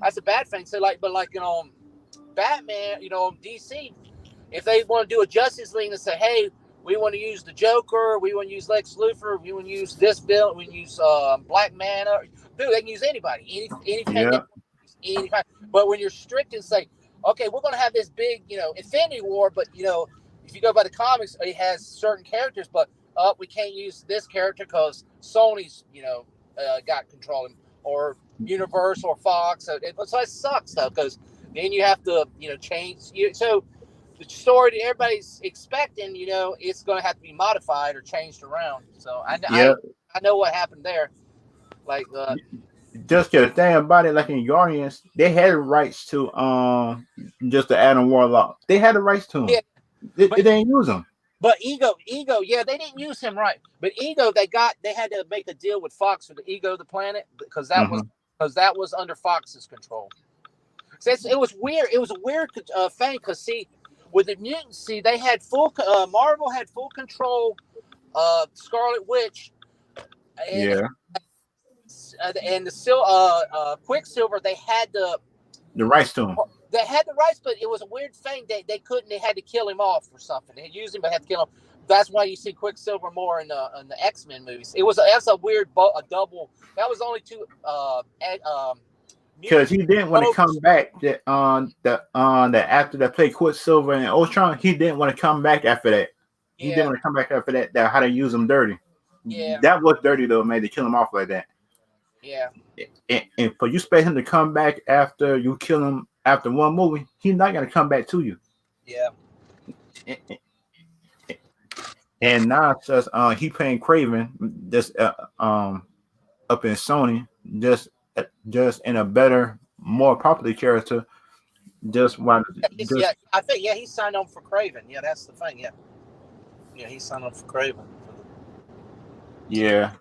That's a bad thing. So Batman, DC, if they want to do a Justice League and say, hey, we want to use the Joker, we want to use Lex Luthor, we want to use this bill, we want to use Black Manta, dude, they can use anybody, anything they yeah, want to use, anybody. But when you're strict and say, okay, we're going to have this big, Infinity War, but if you go by the comics, it has certain characters, but we can't use this character because Sony's, got control of him, or Universal or Fox. So that sucks though, because then you have to, change. So the story that everybody's expecting, it's going to have to be modified or changed around. So yeah. I know what happened there. Like, Just the thing about it, like in Guardians, they had the rights to just the Adam Warlock. They had the rights to him. yeah, They but didn't use him. but Ego, yeah, they didn't use him right. But Ego, they had to make a deal with Fox for the Ego, the planet, because Hmm that was under Fox's control. So it was weird. It was a weird thing because see, with the mutants, see, they had Marvel had full control of Scarlet Witch and Yeah, the Quicksilver. the rights to him. They had the rights, but it was a weird thing. They couldn't. They had to kill him off or something. They used him, but had to kill him. That's why you see Quicksilver more in the X-Men movies. That's a weird a double. That was only two Because he didn't want to come tropes. back the after they played Quicksilver and Ultron, he didn't want to come back after that. He didn't Yeah, want to come back after that. That how to use him dirty. yeah, That was dirty though, man. To kill him off like that. yeah. And for you expect him to come back after you kill him after one movie, he's not gonna come back to you. Yeah. And now it's just he playing Craven just up in Sony just in a better, more popular character. Just one, just I think he's signed on for Craven. Yeah, that's the thing. Yeah, he's signed on for Craven. yeah,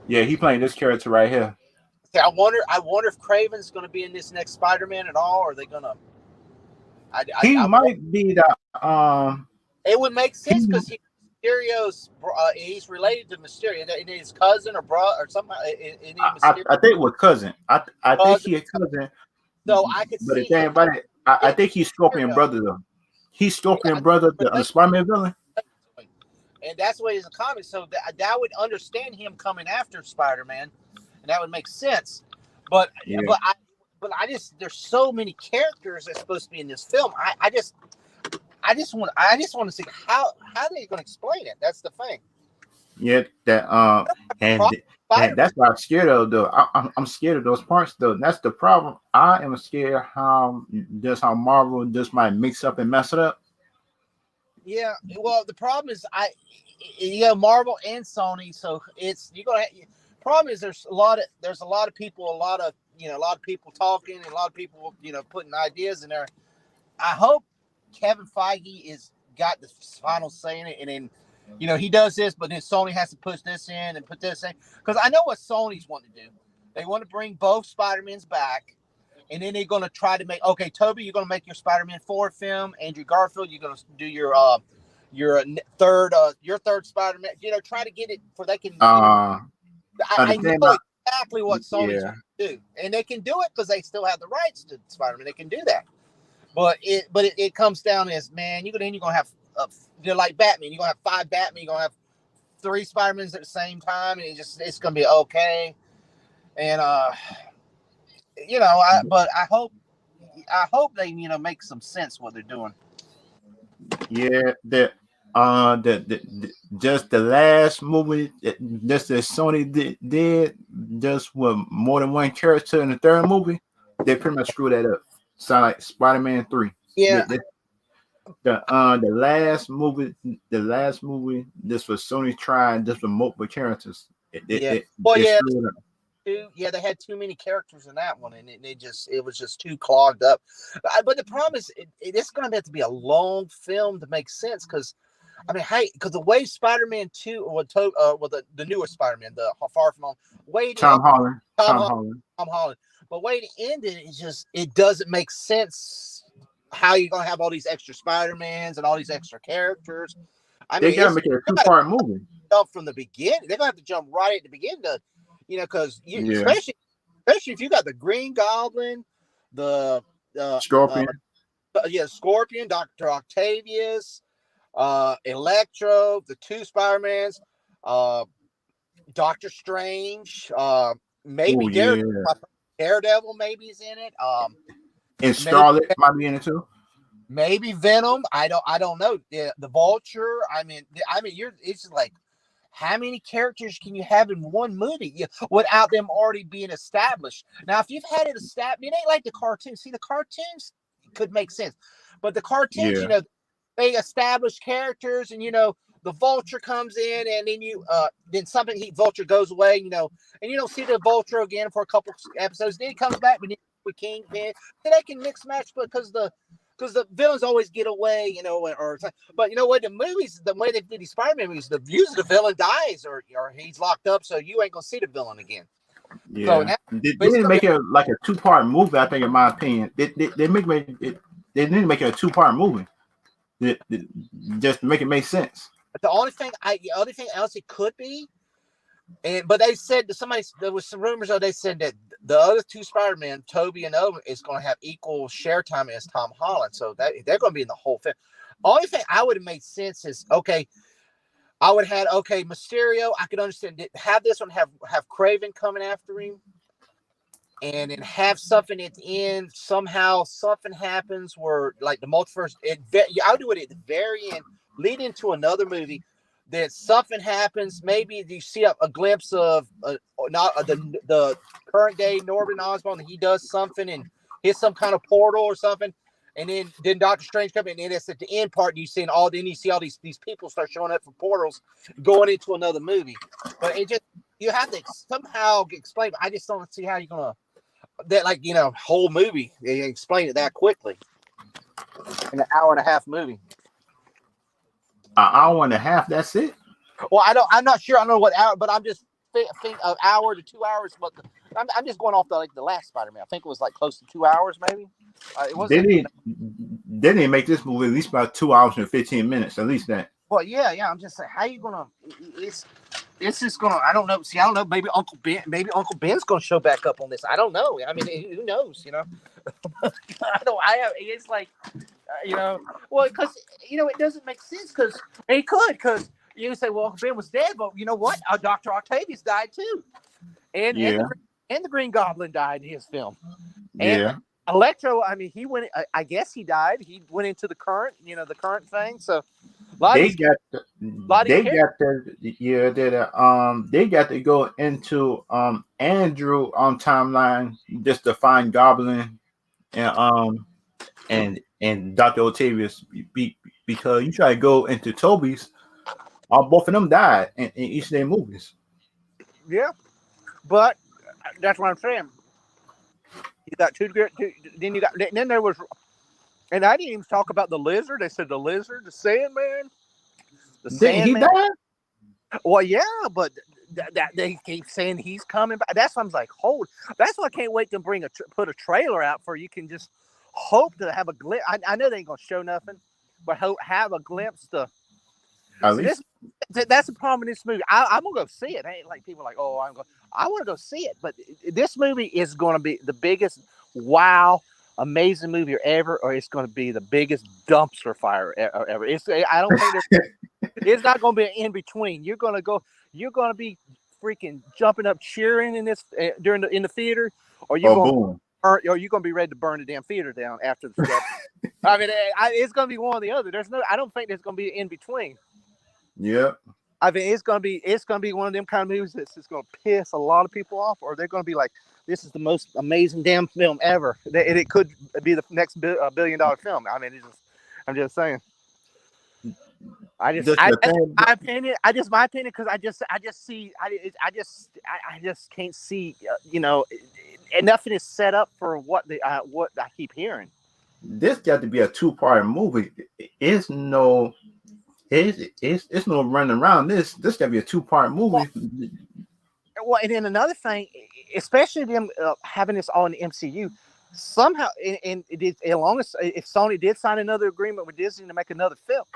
yeah. He playing this character right here. Okay, I wonder if Craven's going to be in this next Spider-Man at all, or are they going to? He might be the It would make sense because Mysterio's he's related to Mysterio, and his cousin or brother or something. I think it was cousin. I think he a cousin. So I could but see. the thing about it, I think he's Scorpion brother though. He's Scorpion brother, the Spider-Man villain. And that's what he's in the comics. So that would understand him coming after Spider-Man, and that would make sense. But I just there's so many characters that's supposed to be in this film. I just want to see how they're going to explain it. That's the thing. Yeah, and that's why I'm scared of though. I'm scared of those parts though. That's the problem. I am scared how Marvel just might mix up and mess it up. Yeah, well, the problem is Marvel and Sony, so problem is there's a lot of people, a lot of people talking and a lot of people, putting ideas in there. I hope Kevin Feige is got the final say in it, and then he does this, but then Sony has to push this in and put this in, because I know what Sony's wanting to do. They want to bring both Spider-Mans back. And then they're going to try to make, okay, Toby, you're going to make your Spider-Man 4 film. Andrew Garfield, you're going to do your third Spider-Man. Try to get it for they can. I know exactly what Sony's going to do, and they can do it because they still have the rights to Spider-Man. They can do that, but it comes down as, man, you're going to have like Batman. You're going to have 5 Batman. You're going to have 3 Spider-Mans at the same time, and it's going to be okay, and but I hope they make some sense what they're doing. Yeah, just the last movie just that Sony did just with more than one character in the third movie, they pretty much screwed that up. Sound like Spider-Man 3. Yeah. The last movie this was Sony trying just with multiple characters. They had too many characters in that one, and it was just too clogged up. But the problem is, it's going to have to be a long film to make sense, because because the way Spider-Man 2 or the newest Spider-Man, the Far From Home, Tom Holland, but way to end it doesn't make sense how you're going to have all these extra Spider-Mans and all these extra characters. They got to make it a 2-part movie. From the beginning, they're going to have to jump right at the beginning to. Because especially if you got the Green Goblin, the Scorpion, Scorpion, Dr. Octavius, Electro, the 2 Spider-Mans, Doctor Strange, maybe Daredevil maybe is in it. And Scarlet might be in it too. Maybe Venom. I don't know. The Vulture. It's just like, how many characters can you have in one movie without them already being established? Now, if you've had it established, it ain't like the cartoons. See, the cartoons could make sense, but the cartoons, they establish characters, and the Vulture comes in, and then Vulture goes away, and you don't see the Vulture again for a couple episodes. Then he comes back with Kingpin. Then they can mix match because the villains always get away, but the movies, the way they did these Spider-Man movies, usually the villain dies or he's locked up, so you ain't gonna see the villain again. Yeah, so they didn't make it like a 2-part movie. I think, in my opinion, they didn't make it a 2-part movie. Just to make it make sense. The only thing else it could be, but they said there was some rumors they said that the other 2 Spider-Man, Toby and Owen, is going to have equal share time as Tom Holland, so that they're going to be in the whole film. Only thing I would have made sense is okay. I would have had okay Mysterio. I could understand have this one have Craven coming after him, and then have something at the end. Somehow something happens where like the multiverse. I'll do it at the very end, lead into another movie. That something happens. Maybe you see a glimpse of not the current day Norman Osborn. He does something and hits some kind of portal or something. And then Doctor Strange comes in, and it's at the end part. And you see all these people start showing up for portals, going into another movie. But it just you have to somehow explain. I just don't see how you're gonna whole movie. They explain it that quickly in an hour and a half movie. An hour and a half. That's it. Well, I'm not sure. I don't know what hour, but I'm just think of hour to 2 hours. But I'm just going off the last Spider-Man. I think it was like close to 2 hours, maybe. It wasn't. They didn't make this movie at least about 2 hours and 15 minutes. At least that. Well, yeah. I'm just saying, how you gonna? It's just gonna. I don't know. See, I don't know. Maybe Uncle Ben's gonna show back up on this. I don't know. I mean, who knows? I don't. It's like. Well, because it doesn't make sense because he could because you say, well, Ben was dead, but you know what? Dr. Octavius died too, and the Green Goblin died in his film. And Electro, I mean, he went. I guess he died. He went into the current, the current thing. So they got to go into Andrew timeline just to find Goblin and Dr. Octavius because you try to go into Toby's, both of them died in each of their movies. Yeah, but that's what I'm saying. You got then there was, and I didn't even talk about the lizard. They said the lizard, the Sandman, He died. Well, yeah, but that they keep saying he's coming back. That's why I'm like, that's why I can't wait to put a trailer out for you can just hope to have a glimpse. I know they ain't gonna show nothing, but have a glimpse to. At least that's the problem in this movie. I'm gonna go see it. Ain't like people are like, oh, I want to go see it, but this movie is going to be the biggest amazing movie ever, or it's going to be the biggest dumpster fire ever. I don't think it's not going to be an in between. You're going to be freaking jumping up, cheering in this in the theater, or you're going to be ready to burn the damn theater down after the stuff. I mean, it's going to be one or the other. I don't think there's going to be an in between. Yeah. I mean, it's gonna be one of them kind of movies that's just gonna piss a lot of people off, or they're gonna be like, "This is the most amazing damn film ever." And it could be the next $1 billion film. I mean, I'm just saying. My opinion, because I just can't see, and nothing is set up for what I keep hearing. This got to be a 2-part movie. It's no running around this. This got to be a 2-part movie. Well, and then another thing, especially them having this all in the MCU, somehow, and as long as if Sony did sign another agreement with Disney to make another film,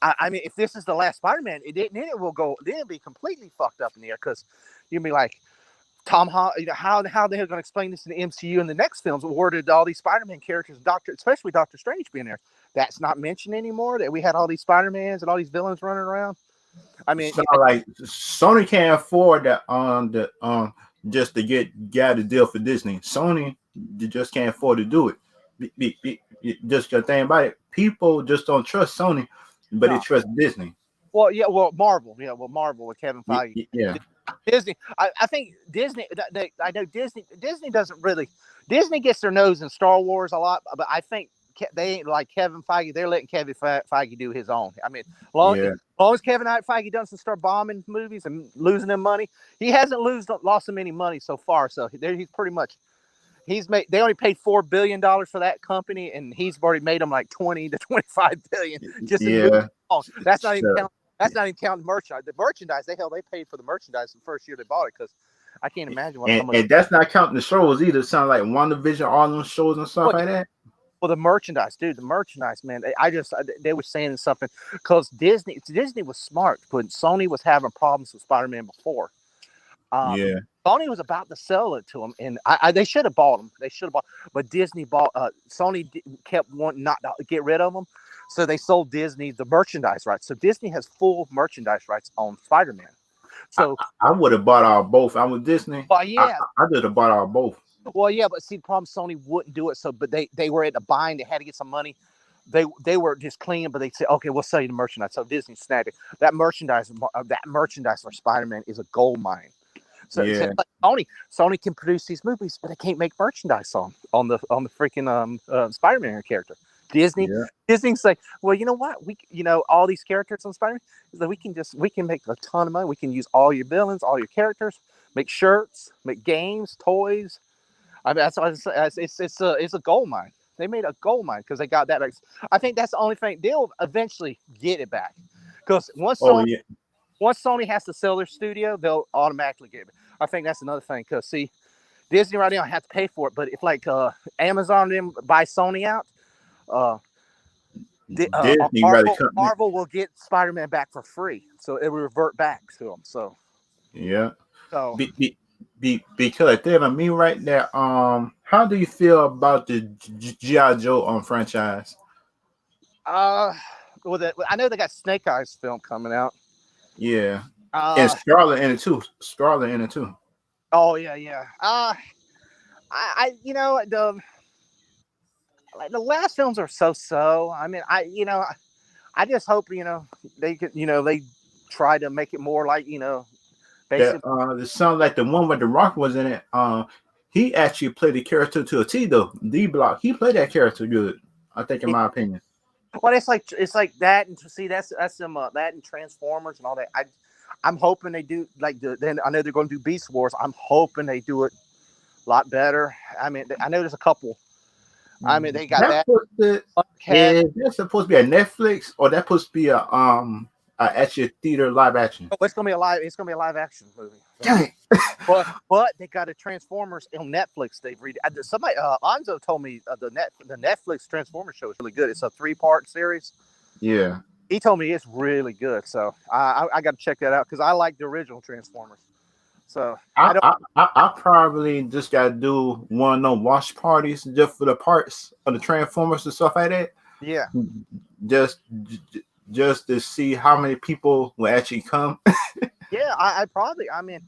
I mean, if this is the last Spider-Man, then it'll be completely fucked up in the air because you'll be like, Tom Holland, how the hell are they going to explain this in the MCU in the next films? Where did all these Spider-Man characters, especially Doctor Strange, be in there? That's not mentioned anymore. That we had all these Spider-Mans and all these villains running around. I mean, like Sony can't afford that just to get a deal for Disney. Sony just can't afford to do it. Just the thing about it, people just don't trust Sony, but they trust Disney. Well, yeah, Marvel. Yeah, Marvel with Kevin Feige. Yeah. Disney. I think Disney. I know Disney. Disney doesn't really. Disney gets their nose in Star Wars a lot, but I think they ain't like Kevin Feige. They're letting Kevin Feige do his own. I mean, as long as Kevin Feige doesn't start bombing movies and losing them money, he hasn't lost them any money so far. So he's pretty much. They only paid $4 billion for that company, and he's already made them like 20 to 25 billion. Just that's not even counting. That's not even counting merchandise. The merchandise, they paid for the merchandise the first year they bought it because I can't imagine what. And that's not counting the shows either. It sounds like WandaVision, all those shows and stuff like that. Well, the merchandise, dude, man. They were saying something because Disney was smart, but Sony was having problems with Spider-Man before. Yeah. Sony was about to sell it to them, and they should have bought them. They should have bought, but Disney bought. Sony kept wanting not to get rid of them, so they sold Disney the merchandise rights. So Disney has full merchandise rights on Spider-Man. So, I would have bought all both. I was Disney. well, yeah, I would have bought all both. well, yeah, but see, the problem Sony wouldn't do it. So, but they were at a bind. They had to get some money. They were just clean, but they said, okay, we'll sell you the merchandise. So Disney snagged it. That merchandise for Spider-Man is a gold mine. So, Yeah. Sony can produce these movies, but they can't make merchandise on the freaking Spider-Man character. Yeah. Disney's like, well, you know what? All these characters on Spider-Man, is that we can make a ton of money. We can use all your villains, all your characters, make shirts, make games, toys. I mean, that's what it's a gold mine. They made a gold mine because they got that. I think that's the only thing they'll eventually get it back. Because Oh yeah. once Sony has to sell their studio, they'll automatically get it. I think that's another thing. Because see, Disney right now have to pay for it, but if like Amazon them buy Sony out, Disney rather cut me. Marvel will get Spider-Man back for free, so it will revert back to them. So Yeah. so Because telling me right there, how do you feel about the G.I. Joe franchise? well, I know they got Snake Eyes film coming out. Yeah. And Scarlet in it too. Scarlet in it too. Oh yeah. I the last films are so. I mean, I just hope they could they try to make it more like basically. It sounds like the one where The Rock was in it. He actually played the character to a T though. D Block. He played that character good. I think, in my opinion. Well, it's like that, and see that's some that and Transformers and all that. I'm hoping they do then I know they're going to do Beast Wars. I'm hoping they do it a lot better. I mean, I know there's a couple. I mean, they got that. Is that supposed to be a Netflix or that supposed to be a actual theater live action? Oh, it's gonna be a live action movie. Dang it. But they got a Transformers on Netflix. They've somebody Anzo told me the Netflix Transformers show is really good. It's a 3-part series. Yeah. He told me it's really good. So I got to check that out because I like the original Transformers. So I probably just gotta do one of those watch parties just for the parts of the Transformers and stuff like that. Yeah. Just to see how many people will actually come. Yeah, I mean,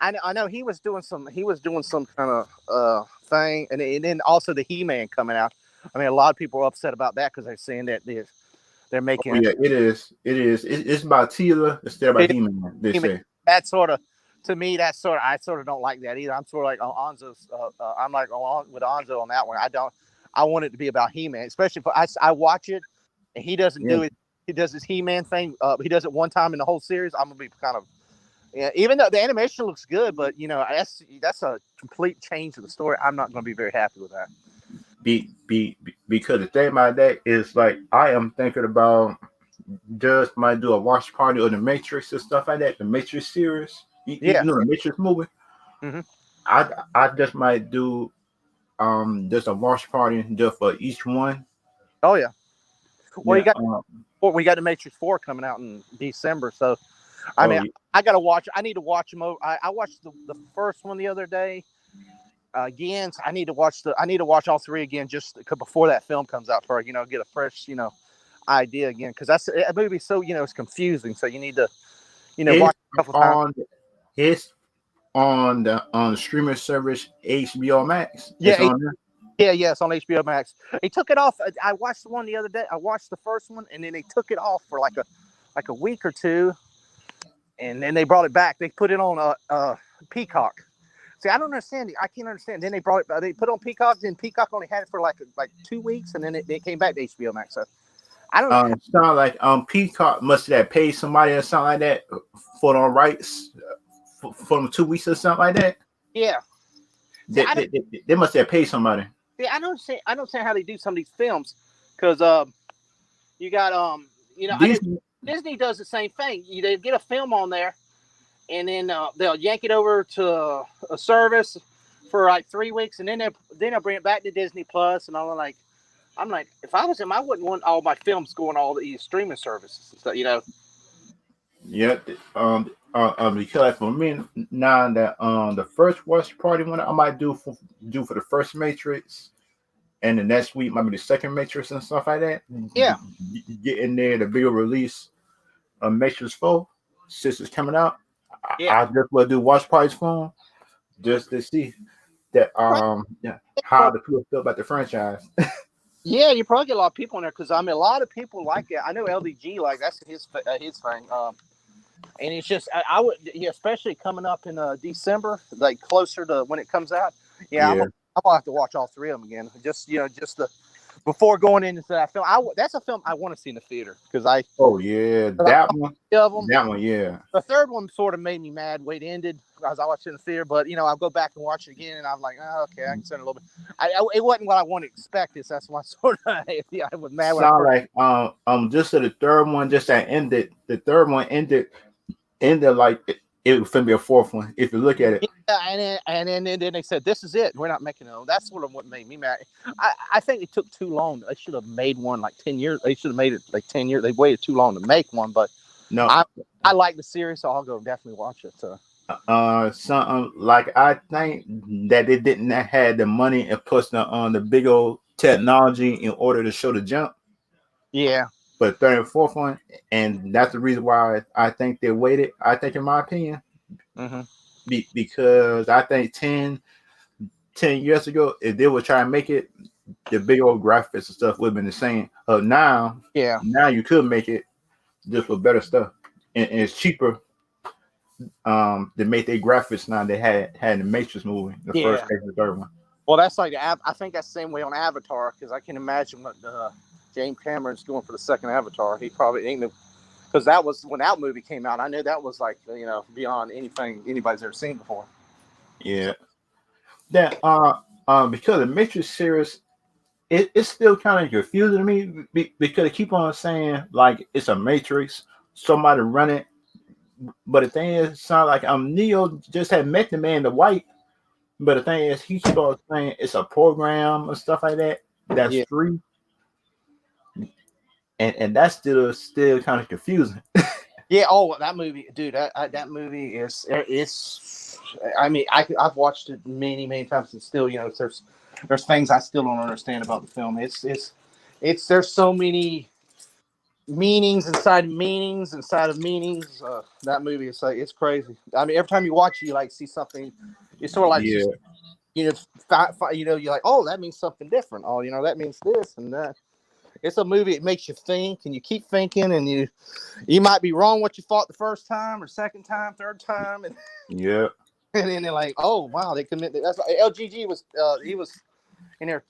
I know he was doing some kind of thing, and then also the He-Man coming out. I mean, a lot of people are upset about that because they're saying that they're making. Oh, yeah, it is. It's about Tila instead of He-Man. They say that sort of. To me, I sort of don't like that either. I'm sort of like on Anzo's. I'm like with Anzo on that one. I want it to be about He-Man, especially if I watch it and he doesn't do it. He does his He-Man thing. He does it one time in the whole series. I'm gonna be kind of, even though the animation looks good, but that's a complete change of the story. I'm not gonna be very happy with that. Because the thing about that is like I am thinking about just might do a watch party of the Matrix and stuff like that. The Matrix series. You know the Matrix movie. Mm-hmm. I just might do just a watch party just for each one. Oh yeah. Well, we got the Matrix 4 coming out in December, so I mean I gotta watch. I need to watch them over. I watched the first one the other day again. So I need to watch all three again just before that film comes out for get a fresh idea again because that's a movie so it's confusing. So you need to watch a couple times. It's on the streaming service HBO Max. Yeah, it's on HBO Max. They took it off. I watched the one the other day. I watched the first one, and then they took it off for like a week or two, and then they brought it back. They put it on Peacock. See, I don't understand it. I can't understand. Then they brought it. They put it on Peacock. Then Peacock only had it for like 2 weeks, and then it came back to HBO Max. So I don't know. Sound like Peacock must have paid somebody or something like that for the rights. For 2 weeks or something like that. Yeah, they must have paid somebody. Yeah, I don't understand how they do some of these films because you got Disney does the same thing. They get a film on there, and then they'll yank it over to a service for like 3 weeks, and then they'll bring it back to Disney Plus, and I'm like, if I was him, I wouldn't want all my films going all these streaming services and stuff. Yeah. Because for me now that the first watch party one I might do for the first Matrix, and the next week might be the second Matrix and stuff like that. Yeah, Get in there the bigger release of Matrix 4, since it's coming out. yeah. I just will do watch parties for 'em, just to see that Right. yeah, how the people feel about the franchise. Yeah, you probably get a lot of people in there because I mean, a lot of people like it. I know LDG like that's his thing. And it's just I would, yeah, especially coming up in December, like closer to when it comes out. Yeah, Yeah. I'm gonna have to watch all three of them again. Just just the before going into that film. That's a film I want to see in the theater because Oh yeah, I that one. of them. That one. Yeah. The third one sort of made me mad. Way it ended as I watched it in the theater, but I'll go back and watch it again, and I'm like, oh, okay, I can send a little bit. It wasn't what I want to expect. This that's why sort of yeah, I was mad when I Sound first. like just to the third one, just that ended. The third one ended like it was gonna be a fourth one. If you look at it. Yeah, and then they said this is it. We're not making it. That's sort of what made me mad. I think it took too long. They should have made one like 10 years. They should have made it like 10 years. They waited too long to make one. But No, I like the series, so I'll go definitely watch it. So something like I think that they didn't have the money and plus the big old technology in order to show the jump. yeah, But third and fourth one, and that's the reason why I think they waited. I think, in my opinion, mm-hmm. because I think 10 years ago, if they would try and make it, the big old graphics and stuff would have been the same. Yeah, Now you could make it just with better stuff, and it's cheaper. To make their graphics now they had the Matrix movie, the first yeah. and the third one. Well, that's like I think that's the same way on Avatar because I can imagine what James Cameron's doing for the second Avatar. He probably ain't because that was when that movie came out. I knew that was like beyond anything anybody's ever seen before. Yeah, that because the Matrix series, it's still kind of confusing to me because they keep on saying like it's a Matrix, somebody run it, but the thing is, it sounds like Neo just had met the man, the white, but the thing is, he keep on saying it's a program and stuff like that that's Yeah. free, and that's still kind of confusing. Yeah. Oh, that movie, dude. That movie is it's. I mean, I've watched it many times, and still, there's things I still don't understand about the film. It's there's so many meanings inside meanings inside of meanings. That movie is like it's crazy. I mean, every time you watch it, you like see something. You sort of like Yeah, you know, you're like, oh, that means something different. Oh, that means this and that. It's a movie. It makes you think, and you keep thinking, and you might be wrong what you thought the first time, or second time, third time, and, yeah, and then they're like, oh wow, they commit. That's why LGG was he was in there,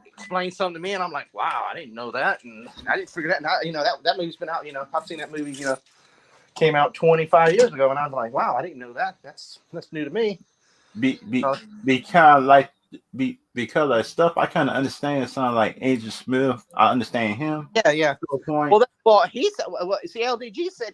explain something to me, and I'm like, wow, I didn't know that, and I didn't figure that. And that movie's been out. I've seen that movie. Came out 25 years ago, and I was like, wow, I didn't know that. That's new to me. Uh, be kind of like because of stuff I kind of understand. Sound like Agent Smith. I understand him yeah, yeah. to a point. Well, he said. Well, see, LDG said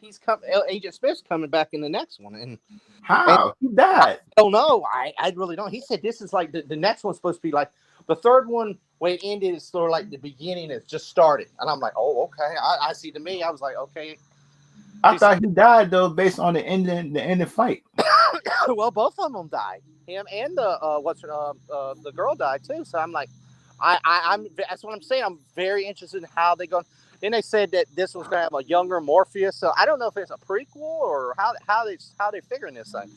Agent Smith's coming back in the next one, and How he I died? don't know. I really don't. He said this is like the next one's supposed to be like the third one. Way it ended is sort of like the beginning. It just started, and I'm like, oh, okay. I see. To me, I was like, okay. I thought he died though, based on the ending fight. Well, both of them died. Him and the girl died too. So I'm like, I'm that's what I'm saying. I'm very interested in how they go. Then they said that this was going to have a younger Morpheus. So I don't know if it's a prequel or how they figuring this thing.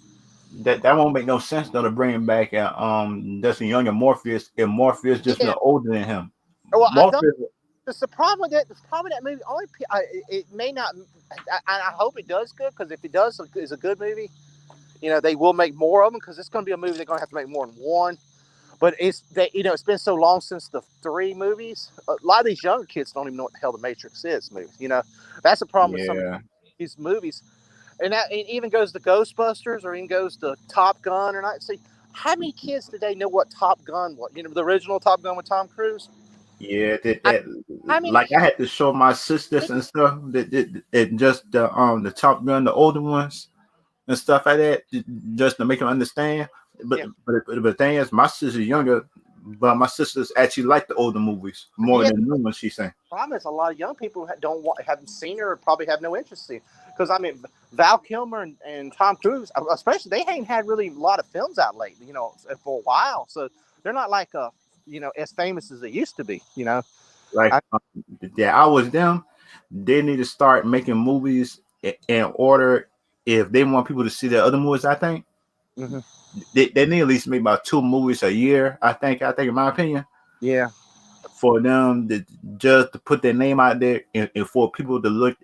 That won't make no sense though to bring him back. That's a younger Morpheus. If Morpheus just been Yeah. older than him. Well, I don't. Morpheus. The problem with that movie. Only it may not. I hope it does good because if it does, it's a good movie. They will make more of them because it's going to be a movie they're going to have to make more than one. But it's been so long since the three movies. A lot of these younger kids don't even know what the hell the Matrix is. Movies, that's the problem with some of Yeah, these movies, and that it even goes to Ghostbusters or even goes to Top Gun or not. See, how many kids today know what Top Gun was? The original Top Gun with Tom Cruise. yeah. I, how many Like I had to show my sisters and stuff that just the Top Gun, the older ones and stuff like that, just to make them understand. But yeah. but the thing is, my sister's younger. but my sisters actually like the older movies more Yeah, than the new ones. She's saying. problem is a lot of young people haven't seen her or probably have no interest in. Because I mean, Val Kilmer and Tom Cruise, especially, they ain't had really a lot of films out lately, for a while. So they're not like as famous as they used to be. Like, I, yeah, I was them. They need to start making movies in order if they want people to see their other movies. I think mm-hmm. they need at least make about 2 movies a year. I think in my opinion, Yeah. for them to just to put their name out there and for people to look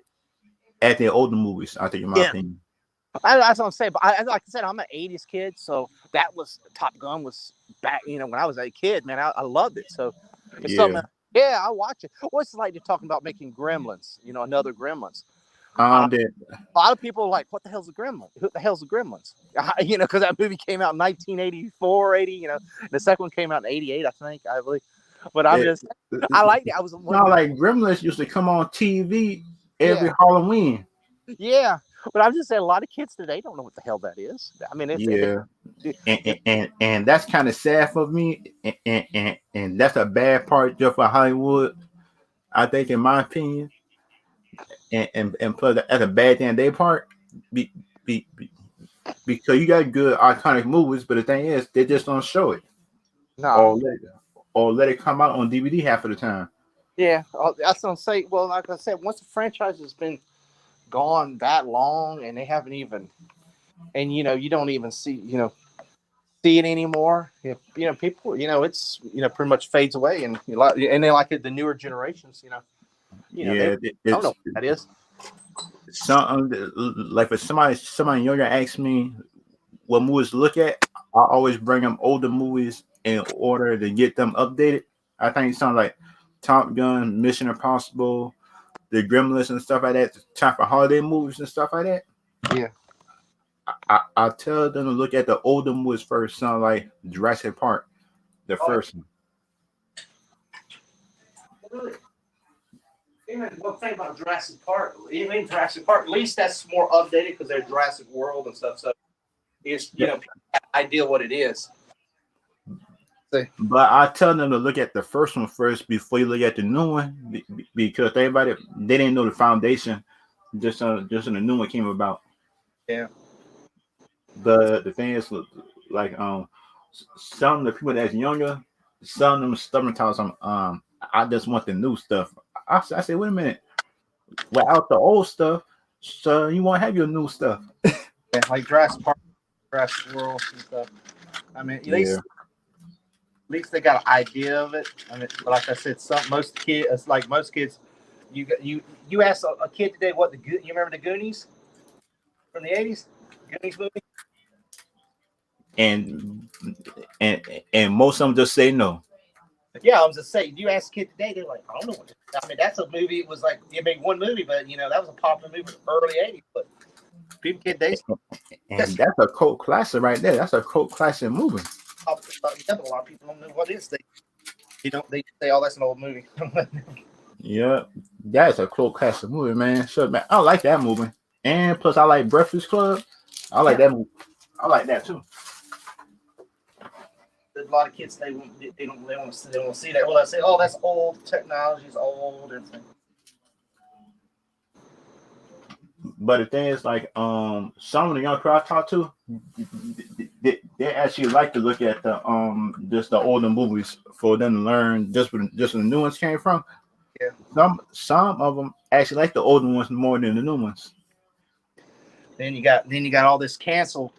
at their older movies. I think in my Yeah. opinion. That's what I'm saying. But like I said, I'm an '80s kid, so that was Top Gun was back. When I was a kid, man, I loved it. So it's Yeah. something. Yeah, I watch it. What's it like to talking about making Gremlins? Another Gremlins. That A lot of people are like, "What the hell's a Gremlin? Who the hell's the Gremlins?" Because that movie came out in 1984, 80. The second one came out in '88, I think, I believe. But I'm it, just, I liked it. I was one. not like Gremlins used to come on TV every Yeah, Halloween. yeah. But I'm just saying, a lot of kids today don't know what the hell that is. I mean, Yeah, and that's kind of sad for me, and that's a bad part just for Hollywood. I think, in my opinion, and plus that's a bad thing on their part, be, be, because you got good iconic movies, but the thing is, they just don't show it no. or let it come out on DVD half of the time. Yeah, that's what I'm saying. Well, like I said, once the franchise has been gone that long, and they haven't even, and you don't even see it anymore. If people, it's pretty much fades away, and and they like it. The newer generations, they Yeah, don't know it's what that is. something like if somebody younger asks me what movies to look at, I always bring them older movies in order to get them updated. I think something like Top Gun, Mission Impossible, the Gremlins and stuff like that, time for holiday movies and stuff like that. Yeah. I tell them to look at the older movies first, something like Jurassic Park, the Oh, first one. really? Even one thing about Jurassic Park, even Jurassic Park, at least that's more updated because they're Jurassic World and stuff. So it's people have an idea what it is. But I tell them to look at the first one first before you look at the new one because everybody they didn't know the foundation just when the new one came about. Yeah. But the thing is, like some of the people that's younger, some of them stubborn times. I just want the new stuff. I say, wait a minute, without the old stuff, so you won't have your new stuff. Yeah, like Jurassic Park, Jurassic World and stuff. I mean, Yeah, at least they got an idea of it. I mean, like I said, most kids, it's like most kids, you ask a kid today what you remember the Goonies from the '80s, Goonies movie. and and and most of them just say no. Yeah, I was just saying, you ask a kid today, they're like, I don't know what. I mean, that's a movie. It was like you made one movie, but that was a popular movie in the early '80s. But people kid days, And that's a cult classic right there. That's a cult classic movie. yeah, but a lot of people don't know what it is. They say, oh, that's an old movie. Yeah, that's a cult classic movie, man. So man, I like that movie. And plus I like Breakfast Club. I like that movie. I like that too. There's a lot of kids they don't see that. Well, I say, oh, that's old. Technology's old. And But the thing is, like, some of the young crowd I talk to, they actually like to look at the just the older movies for them to learn just where the new ones came from. yeah. Some of them actually like the older ones more than the new ones. Then you got all this cancel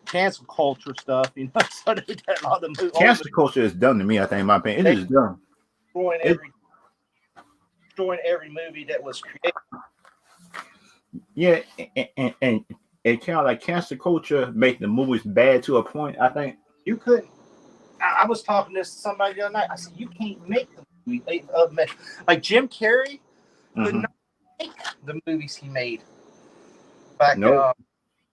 culture stuff. So they got all the Cancel culture is dumb to me. I think, in my opinion, it is dumb. Destroying every movie that was created. Yeah, and it kind of like cancel culture make the movies bad to a point. I think You couldn't. I was talking to somebody the other night. I said, you can't make the movie. Like Jim Carrey could not make the movies he made back. Nope.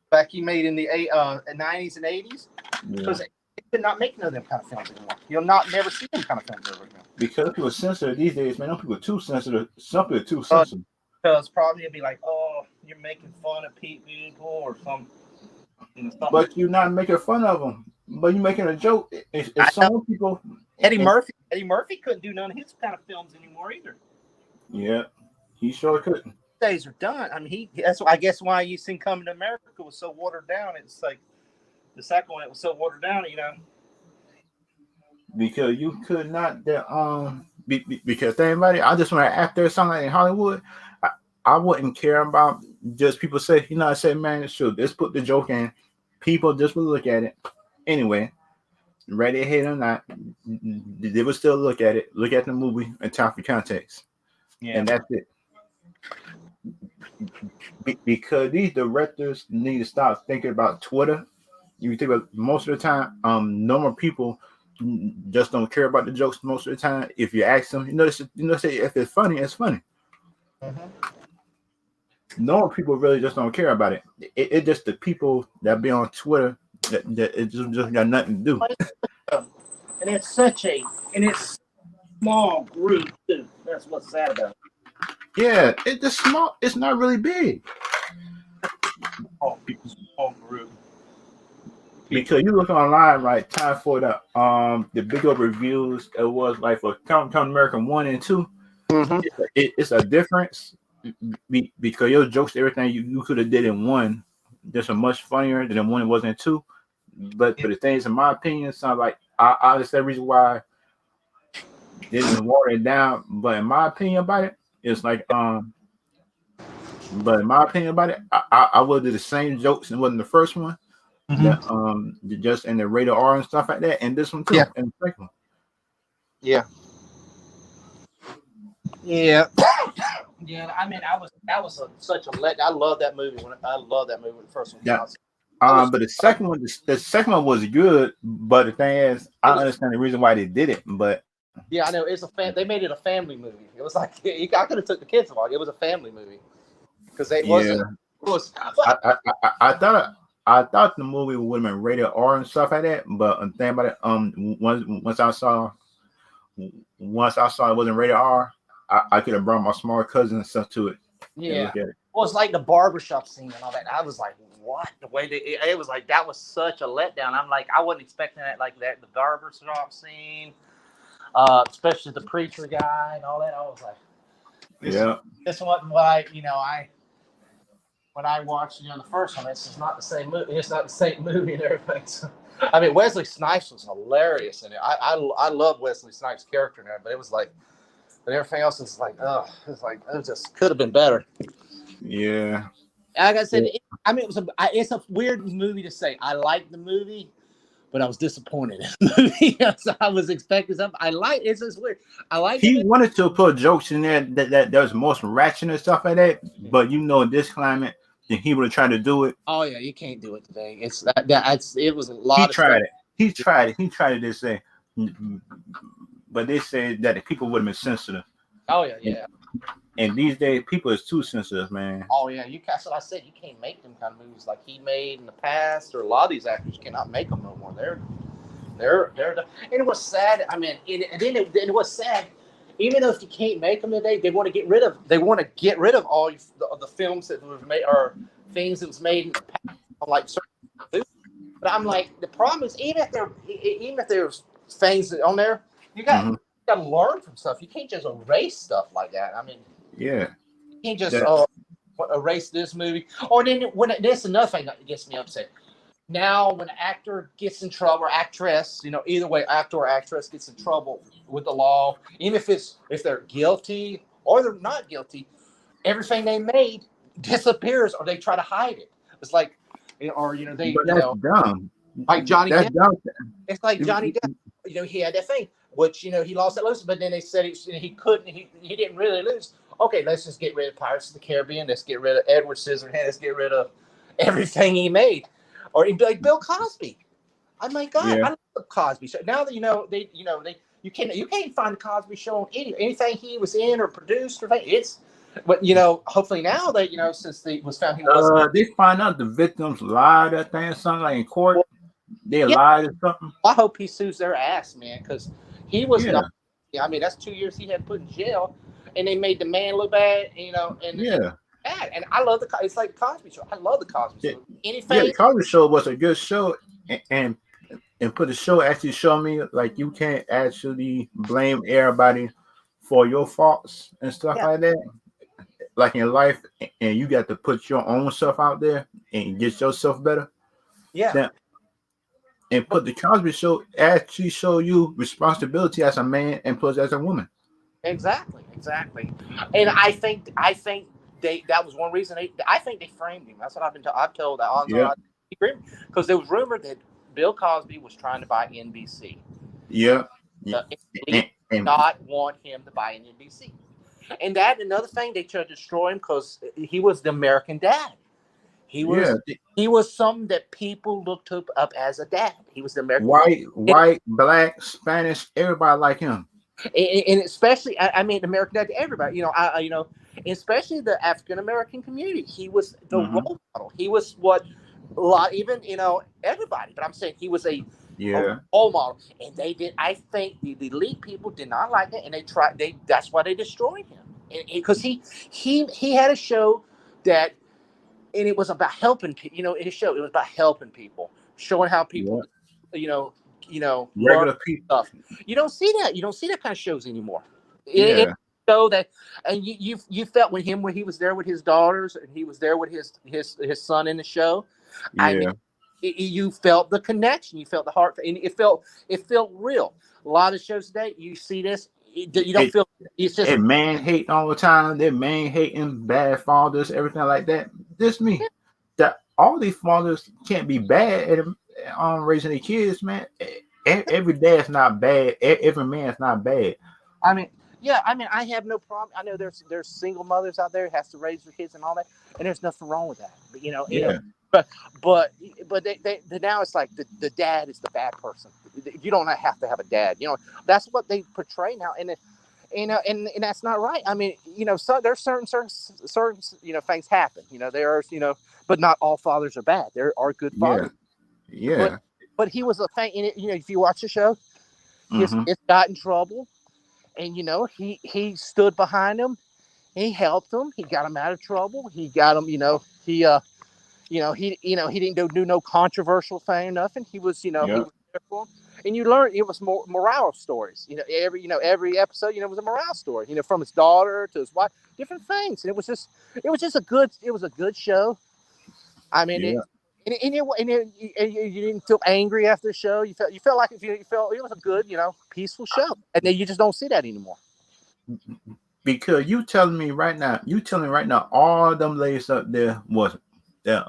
Back he made in the '90s and '80s because they could not make none of them kind of films anymore. You'll never see them kind of films ever again. Because people are sensitive these days, man. Some people are too sensitive. Some people are too sensitive. Because probably it'd be like, oh, you're making fun of people or something. But you're not making fun of them. But you're making a joke. It's some people. Eddie Murphy Eddie Murphy couldn't do none of his kind of films anymore either. Yeah, he sure couldn't. Days are done. I mean, that's I guess why you seen Coming to America was so watered down. It's like the second one, it was so watered down, Because you could not because anybody, I just want to actor or something in Hollywood. I wouldn't care about just people say, I say, man, sure, let's put the joke in. People just will look at it anyway, ready to hate or not. They will still look at it, look at the movie, and talk for context, and that's it. Because these directors need to start thinking about Twitter. You think about most of the time, normal people just don't care about the jokes most of the time. If you ask them, say if it's funny, it's funny. Mm-hmm. Normal people really just don't care about it. It's just the people that be on Twitter that it just got nothing to do. And it's small group too. That's what's sad about it. Yeah, it's just small. It's not really big. Small group. Because you look online, right? Time for the big old reviews. It was like for Count American 1 and 2. Mm-hmm. It's a difference because your jokes, everything you could have did in 1, just are much funnier than 1 it was in 2. But the things, in my opinion, sound like I just the reason why they didn't water it down. But in my opinion about it, it's like But in my opinion about it, I would do the same jokes and wasn't the first one. Mm-hmm. That just in the rated R and stuff like that, and this one too, Yeah. and the second one. Yeah. Yeah. Yeah. I mean, that was such a let. I love that movie when the first one came out. But the second one was good. But the thing is, I understand the reason why they did it. But yeah, I know they made it a family movie. It was like I could have took the kids along. It was a family movie because it wasn't. It was. I thought the movie would have been rated R and stuff like that. But the thing about it, once I saw it wasn't rated R, I could have brought my smart cousin and stuff to it. Yeah. Look at it. Well, it's like the barbershop scene and all that. I was like, what? The way it was like, that was such a letdown. I'm like, I wasn't expecting that, like that, the barbershop scene, especially the preacher guy and all that. I was like, this wasn't what when I watched the first one, this is not the same movie. It's not the same movie and everything. So, I mean, Wesley Snipes was hilarious in it. I love Wesley Snipes' character in it, but it was like, but everything else is like, it just could have been better. Yeah. Like I said, it's a weird movie to say. I liked the movie, but I was disappointed in the movie. So I was expecting something. It's just weird. I like. He wanted to put jokes in there that there was most ratchet and stuff like that, but in this climate, then he would have tried to do it. Oh yeah, you can't do it today. It was a lot. He tried it. They say, but they said that the people would have been sensitive. Oh yeah. And these days, people is too sensitive, man. Oh yeah, that's what I said. You can't make them kind of movies like he made in the past, or a lot of these actors cannot make them no more. They're and it was sad. I mean, it was sad. Even though if you can't make them today, they want to get rid of all the films that were made or things that was made in the past, like certain movies. But I'm like, the problem is even if there's things on there, you got to learn from stuff. You can't just erase stuff like that. I mean, yeah, you can't just erase this movie. Or then that's another thing that gets me upset. Now, when an actor gets in trouble, or actress, either way, actor or actress gets in trouble with the law, even if they're guilty or they're not guilty, everything they made disappears or they try to hide it. It's like, that's dumb. Like Johnny Depp. Dumb. It's like Johnny Depp. He had that thing, which he lost that lose, but then they said he couldn't. He didn't really lose. Okay, let's just get rid of Pirates of the Caribbean. Let's get rid of Edward Scissorhands. Let's get rid of everything he made. Or he'd be like Bill Cosby. I'm like, God, I love the Cosby Show. Now that you can't find the Cosby Show on anything he was in or produced or anything. But hopefully now that since they was found he was they find out the victims lied or something like in court. They lied or something. I hope he sues their ass, man, because he was not. I mean, that's 2 years he had put in jail, and they made the man look bad. And I love it's like Cosby Show. I love the Cosby Show. Anything. Yeah, the Cosby Show was a good show, and and put the show actually show me like you can't actually blame everybody for your faults and stuff Yeah, like that. Like in life, and you got to put your own stuff out there and get yourself better. yeah. Then and But put the Cosby Show actually show you responsibility as a man and plus as a woman. exactly, exactly. And I think that was one reason I think they framed him. That's what I've told Yeah, Alonzo. Because there was rumor that Bill Cosby was trying to buy NBC. yeah, The and, elite did and not want him to buy an NBC. And that another thing they tried to destroy him because he was the American dad. He yeah, was he was something that people looked up as a dad. He was the American, and, white, black, Spanish, everybody like him. and especially I mean American dad to everybody. Especially the African American community. He was the Hmm. role model. He was what a lot even everybody. But I'm saying he was a Yeah, role model, and they did. I think the elite people did not like it, and they tried. That's why they destroyed him, because he had a show that and it was about helping people. His show it was about helping people, showing how yeah, people, you know, learn regular people. stuff. You don't see that. You don't see that kind of shows anymore. It Yeah, show that, and you felt when he was there with his daughters and he was there with his son in the show. I mean, yeah. you felt the connection. You felt the heart, and it felt real. A lot of shows today, you see this, you don't It, feel. It's just man hating all the time. They man hating bad fathers, everything like that. This me. That all these fathers can't be bad at raising their kids, man. Every dad's not bad. Every man's not bad. I mean, yeah, I mean, I have no problem. I know there's single mothers out there who has to raise their kids and all that, and there's nothing wrong with that. But Yeah, but but now it's like the dad is the bad person. You don't have to have a dad. That's what they portray now, and that's not right. I mean, so there's certain things happen. There are but not all fathers are bad. There are good yeah, fathers. But yeah. but he was a thing. And if you watch the show, his Hmm. kids got in trouble and he stood behind him. He helped him. He got him out of trouble. He got him. He didn't do no controversial thing, nothing. He Yeah, was there for him. And you learn it was more morale stories. Every episode, was a morale story. From his daughter to his wife, different things. And it was just a good show. I mean, yeah. you didn't feel angry after the show. You felt like if you felt it was a good, peaceful show. And then you just don't see that anymore. Because you telling me right now, all them ladies up there was that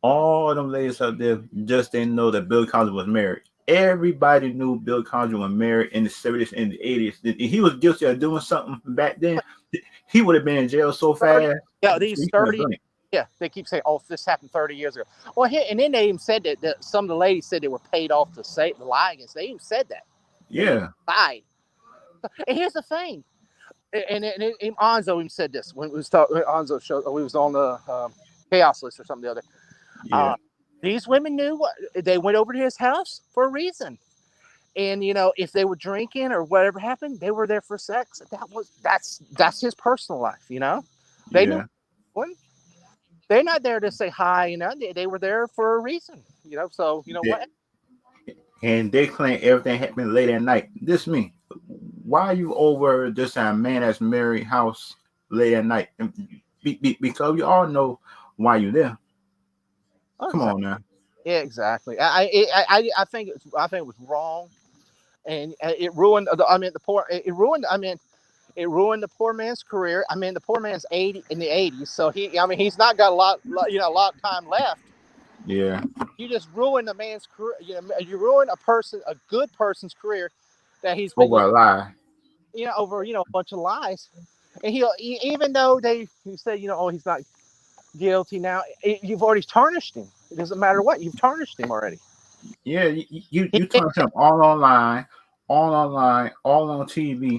all them ladies up there just didn't know that Bill Cosby was married. Everybody knew Bill Cosby was married in the 70s and the 80s. If he was guilty of doing something back then, he would have been in jail so 30, fast. yeah, He these couldn't have 30. done it. Yeah, they keep saying, "Oh, this happened 30 years ago." Well, and then they even said that some of the ladies said they were paid off to say the lie against. They even said that they even Yeah, lied. And here's the thing, and Onzo even said this when we was talking. Onzo showed we was on the chaos list or something the other. yeah, Uh, these women knew they went over to his house for a reason, and if they were drinking or whatever happened, they were there for sex. That's his personal life. They knew. yeah. They're not there to say hi. They were there for a reason. So They- what? and they claim everything happened late at night. This me. Why are you over this man that's married house late at night? Because we all know why you there. Oh, Come exactly. on now. Yeah, exactly. I think it was wrong, and it ruined. I mean, the poor. It ruined. I mean, it ruined the poor man's career. I mean, the poor man's 80 in the 80s, so he's not got a lot of time left. Yeah. You just ruin a man's career. You ruin a good person's career that he's been, Over a lie. over a bunch of lies. And even though he said, oh, he's not guilty now. You've already tarnished him. It doesn't matter what you've tarnished him already. Yeah, you turn him all on TV.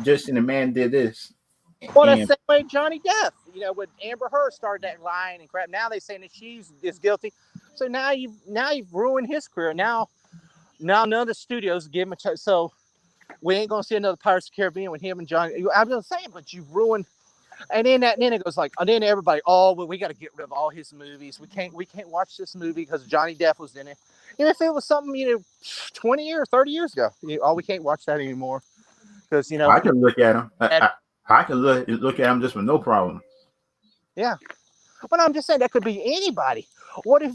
Just and the man did this, Well, that's and the same way Johnny Depp. When Amber Heard started that lying and crap. Now they're saying that she's is guilty. So now you've ruined his career. Now none of the studios give him a chance. So we ain't gonna see another Pirates of the Caribbean with him and Johnny. I'm just saying, but you ruined. And then it goes like, and then everybody, oh, well, we got to get rid of all his movies. We can't watch this movie because Johnny Depp was in it. And if it was something 20 years, 30 years ago, oh, we can't watch that anymore because I can look at him. that, I can look at him just with no problem. yeah. But I'm just saying that could be anybody. What if,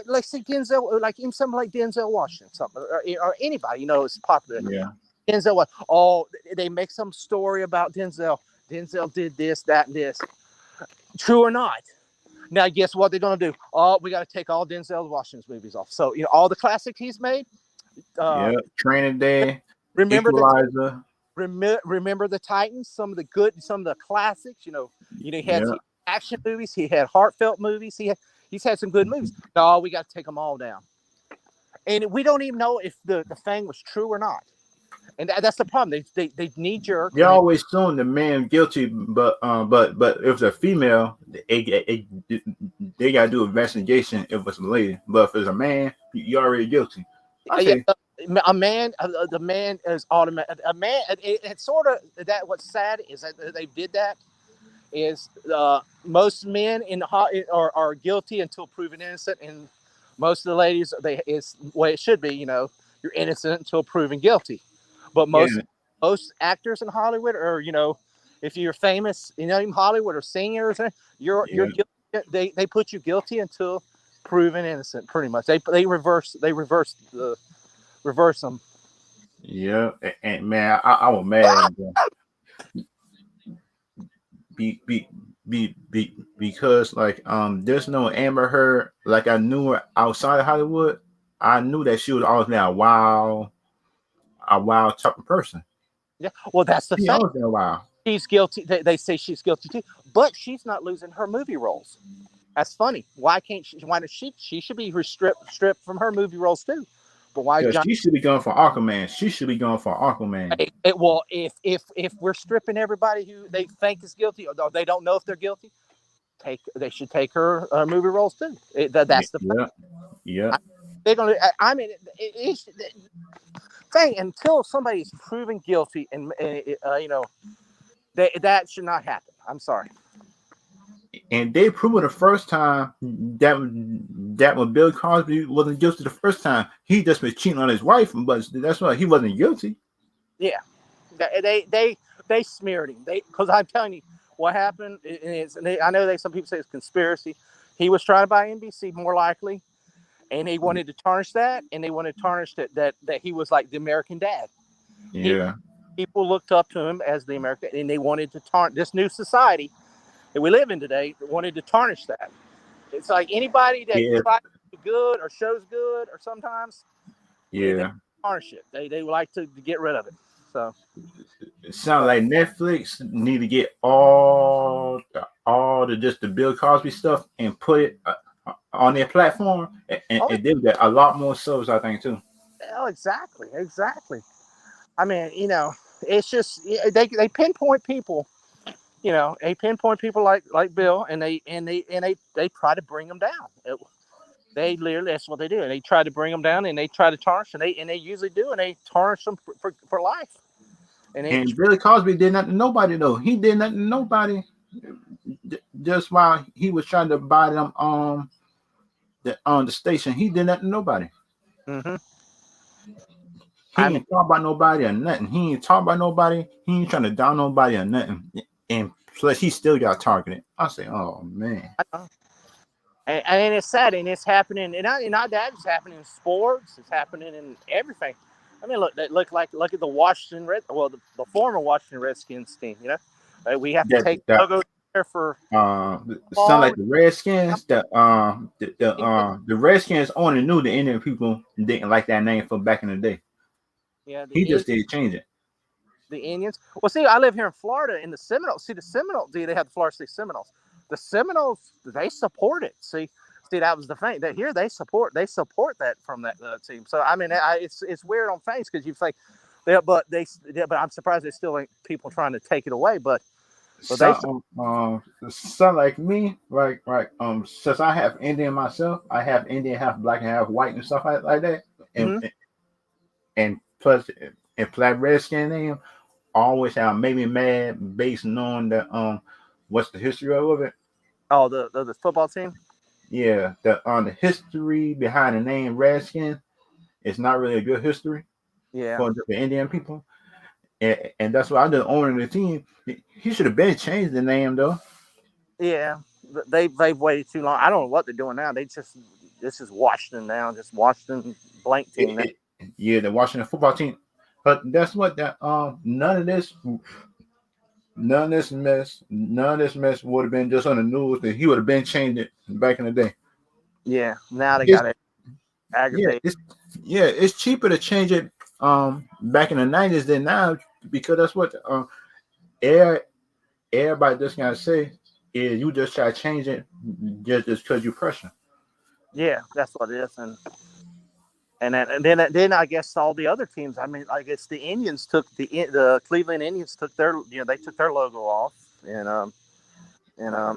like say Denzel, like in something like Denzel Washington, something, or anybody is popular. Yeah. Denzel, what? Oh, they make some story about Denzel. Denzel did this, that, and this. True or not? Now, guess what they're gonna do? Oh, we got to take all Denzel Washington's movies off. So all the classics he's made. Yeah. Training Day, Remember the Equalizer. remember the Titans. Some of the classics. He had Yeah. action movies. He had heartfelt movies. He's had some good movies. No, we got to take them all down. And we don't even know if the thing was true or not. And that's the problem. They knee jerk. They always assume the man guilty, but if it's a female, they gotta do investigation if it's a lady. But if it's a man, you're already guilty. A man, the man is automatic. A man, it's sort of that. What's sad is that they did that. Is most men are guilty until proven innocent, and most of the ladies it's the way it should be. You're innocent until proven guilty. But most actors in Hollywood, or if you're famous, in Hollywood or singers, you're guilty. They put you guilty until proven innocent. Pretty much, they reverse them. Yeah, and man, I was mad. Because like there's no Amber Heard. Like I knew her outside of Hollywood. I knew that she was always been a wild type of person. Yeah, well, that's the She thing. always been a wild. She's guilty. They say she's guilty too, but she's not losing her movie roles. That's funny. Why can't she? Why does she? She should be stripped from her movie roles too. But why? Yeah, she should be going for Aquaman. She should be going for Aquaman. Well, if we're stripping everybody who they think is guilty, or they don't know if they're guilty, they should take her movie roles too. That's the yeah. They're gonna. I mean, it's thing until somebody's proven guilty, and that should not happen. I'm sorry. And they proved the first time that when Bill Cosby wasn't guilty the first time, he just was cheating on his wife, but that's why he wasn't guilty. Yeah, they smeared him. Because I'm telling you what happened. I know some people say it's conspiracy. He was trying to buy NBC more likely, and he wanted to tarnish that, and they wanted to tarnish that he was like the American dad. Yeah, people looked up to him as the American, and they wanted to tarnish this new society that we live in today. Wanted to tarnish that. It's like anybody that tries to do good or shows good, or sometimes they tarnish it. They like to get rid of it. So it sounds like Netflix need to get all the just the Bill Cosby stuff and put it on their platform, and they've got a lot more subs, I think, too. Oh, exactly. I mean, it's just they pinpoint people. They pinpoint people like Bill, and they try to bring them down. They literally, that's what they do. And they try to bring them down, and they try to tarnish, and they usually do, and they tarnish them for life. And Billy Cosby did nothing to nobody, though. He did nothing to nobody. Just while he was trying to buy them the station, he did nothing to nobody. Mm-hmm. He ain't talk about nobody or nothing. He ain't talk about nobody. He ain't trying to down nobody or nothing. And plus, he still got targeted. I say, oh man. And it's sad, and it's happening, and not that it's happening in sports. It's happening in everything. I mean, look at the Washington the former Washington Redskins team. We have to take the logo there for. Sound like the Redskins. The Redskins only knew the Indian people didn't like that name from back in the day. Yeah, he just didn't change it. The Indians. Well, see, I live here in Florida, in the Seminoles. See, the Seminoles. They have the Florida State Seminoles. The Seminoles, they support it. See, that was the thing. That here they support that from that team. So I mean, it's weird on face because you think, but I'm surprised there's still ain't people trying to take it away. But some like me, right. Since I have Indian myself, I have Indian half black and half white and stuff like that, and plus, and Black Redskin name always have made me mad based on the what's the history of it? Oh, the football team. Yeah, the history behind the name Redskin is not really a good history Yeah, for the Indian people, and that's why I just owning the team. He should have been changed the name though. yeah. They've waited too long. I don't know what they're doing now. This is Washington now, just Washington blank It, team now. it, yeah, the Washington football team. But that's what that none of this mess would have been just on the news. That he would have been changed it back in the day. Yeah, now they It's got it yeah, aggravated. it's cheaper to change it back in the 90s than now because that's what air everybody just gotta say is you just try to change it just because you pressure. Yeah, that's what it is, and then I guess all the other teams. I mean, I guess the Indians took the Cleveland Indians took their they took their logo off, and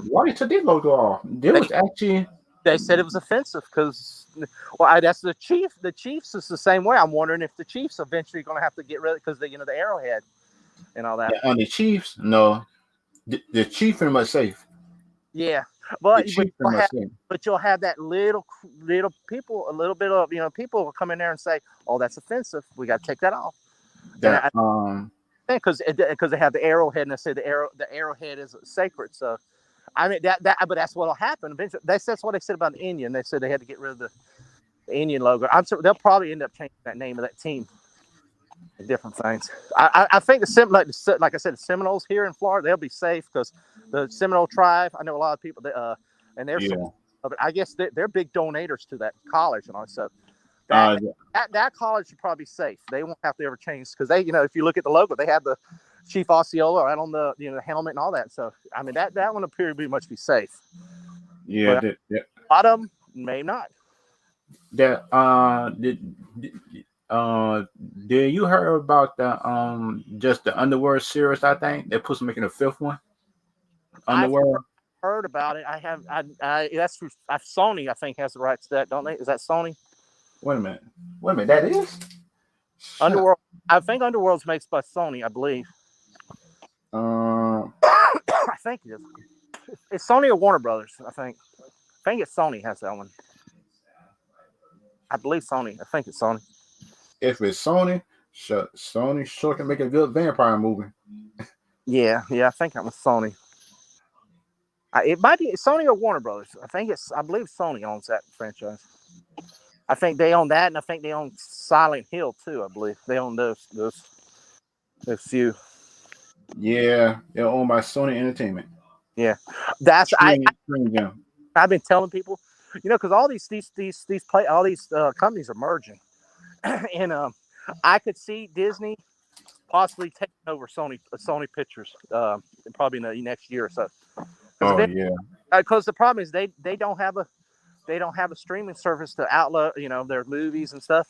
Why they took their logo off? There they was actually they said it was offensive because that's the Chief. The Chiefs is the same way. I'm wondering if the Chiefs eventually going to have to get rid of because the arrowhead and all that. on the Chiefs. No, the Chiefs pretty much safe. Yeah, The but Chiefs pretty much safe. you'll have that little people, a little bit of people will come in there and say, "Oh, that's offensive. We got to take that off." And That I think because they have the arrowhead and they say the arrowhead is sacred. So I mean but that's what'll happen eventually. That's what they said about the Indian. They said they had to get rid of the Indian logo. I'm sure they'll probably end up changing that name of that team. Different things. I think like I said, the Seminoles here in Florida, they'll be safe because the Seminole tribe. I know a lot of people that and they're yeah. but I guess they're big donators to that college and all. So that Uh, that college should probably be safe. They won't have to ever change because they if you look at the logo, they have the Chief Osceola right on the the helmet and all that. So I mean that one appears to be much be safe, yeah. but a lot of them may not. That did you heard about the just the Underworld series? I think they supposed to making a fifth one. I've Underworld. heard about it. I have. That's Sony. I think has the rights to that, don't they? Is that Sony? Wait a minute. Wait a minute. That is. Shut up. Underworld. I think Underworld's makes by Sony. I believe. Uh, I think it is. It's Sony or Warner Brothers. I think it's Sony has that one. I believe Sony. I think it's Sony. if it's Sony, Sony sure can make a good vampire movie. Yeah, I think that was Sony. It might be Sony or Warner Brothers. I believe Sony owns that franchise. I think they own that, and I think they own Silent Hill too. I believe they own those few. Yeah, they're owned by Sony Entertainment. Yeah, that's Streaming them. I've been telling people, because all all these companies are merging, and I could see Disney possibly taking over Sony Pictures, probably in the next year or so. Oh yeah, Because the problem is they don't have a streaming service to outlet their movies and stuff,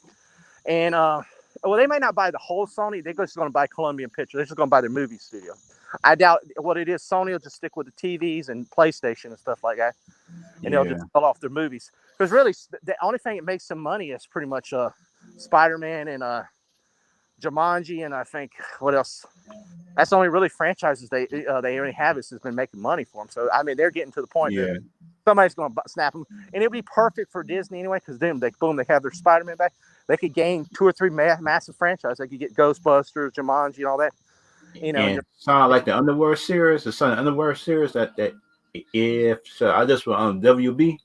and well they may not buy the whole Sony. They're just going to buy Columbian Pictures. They're just going to buy their movie studio. I doubt what it is. Sony will just stick with the TVs and PlayStation and stuff like that, and they'll yeah, just sell off their movies. Because really, the only thing that makes some money is pretty much Spider-Man and Jumanji, and I think what else? That's the only really franchises they already have has been making money for them. So I mean, they're getting to the point yeah, that somebody's going to snap them, and it'll be perfect for Disney anyway. Because then they have their Spider-Man back. They could gain 2 or 3 massive franchises. They could get Ghostbusters, Jumanji, and all that. and sound like the Underworld series, the Son Underworld series. That if so, I just went on WB.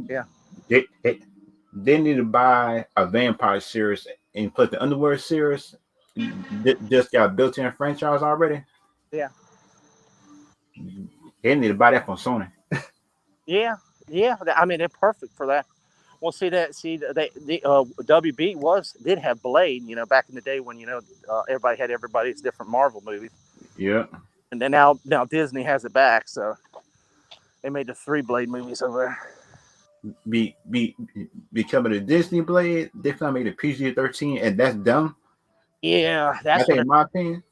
Yeah. They need to buy a vampire series and put the Underworld series. Just got a built-in franchise already. Yeah. They need to buy that from Sony. Yeah. I mean, they're perfect for that. Well, the WB did have Blade, back in the day when everybody had everybody's different Marvel movies. Yeah. And then now Disney has it back, so they made the 3 Blade movies over there. Becoming a Disney Blade, they finally made a PG-13, and that's dumb. Yeah, I think, in my opinion.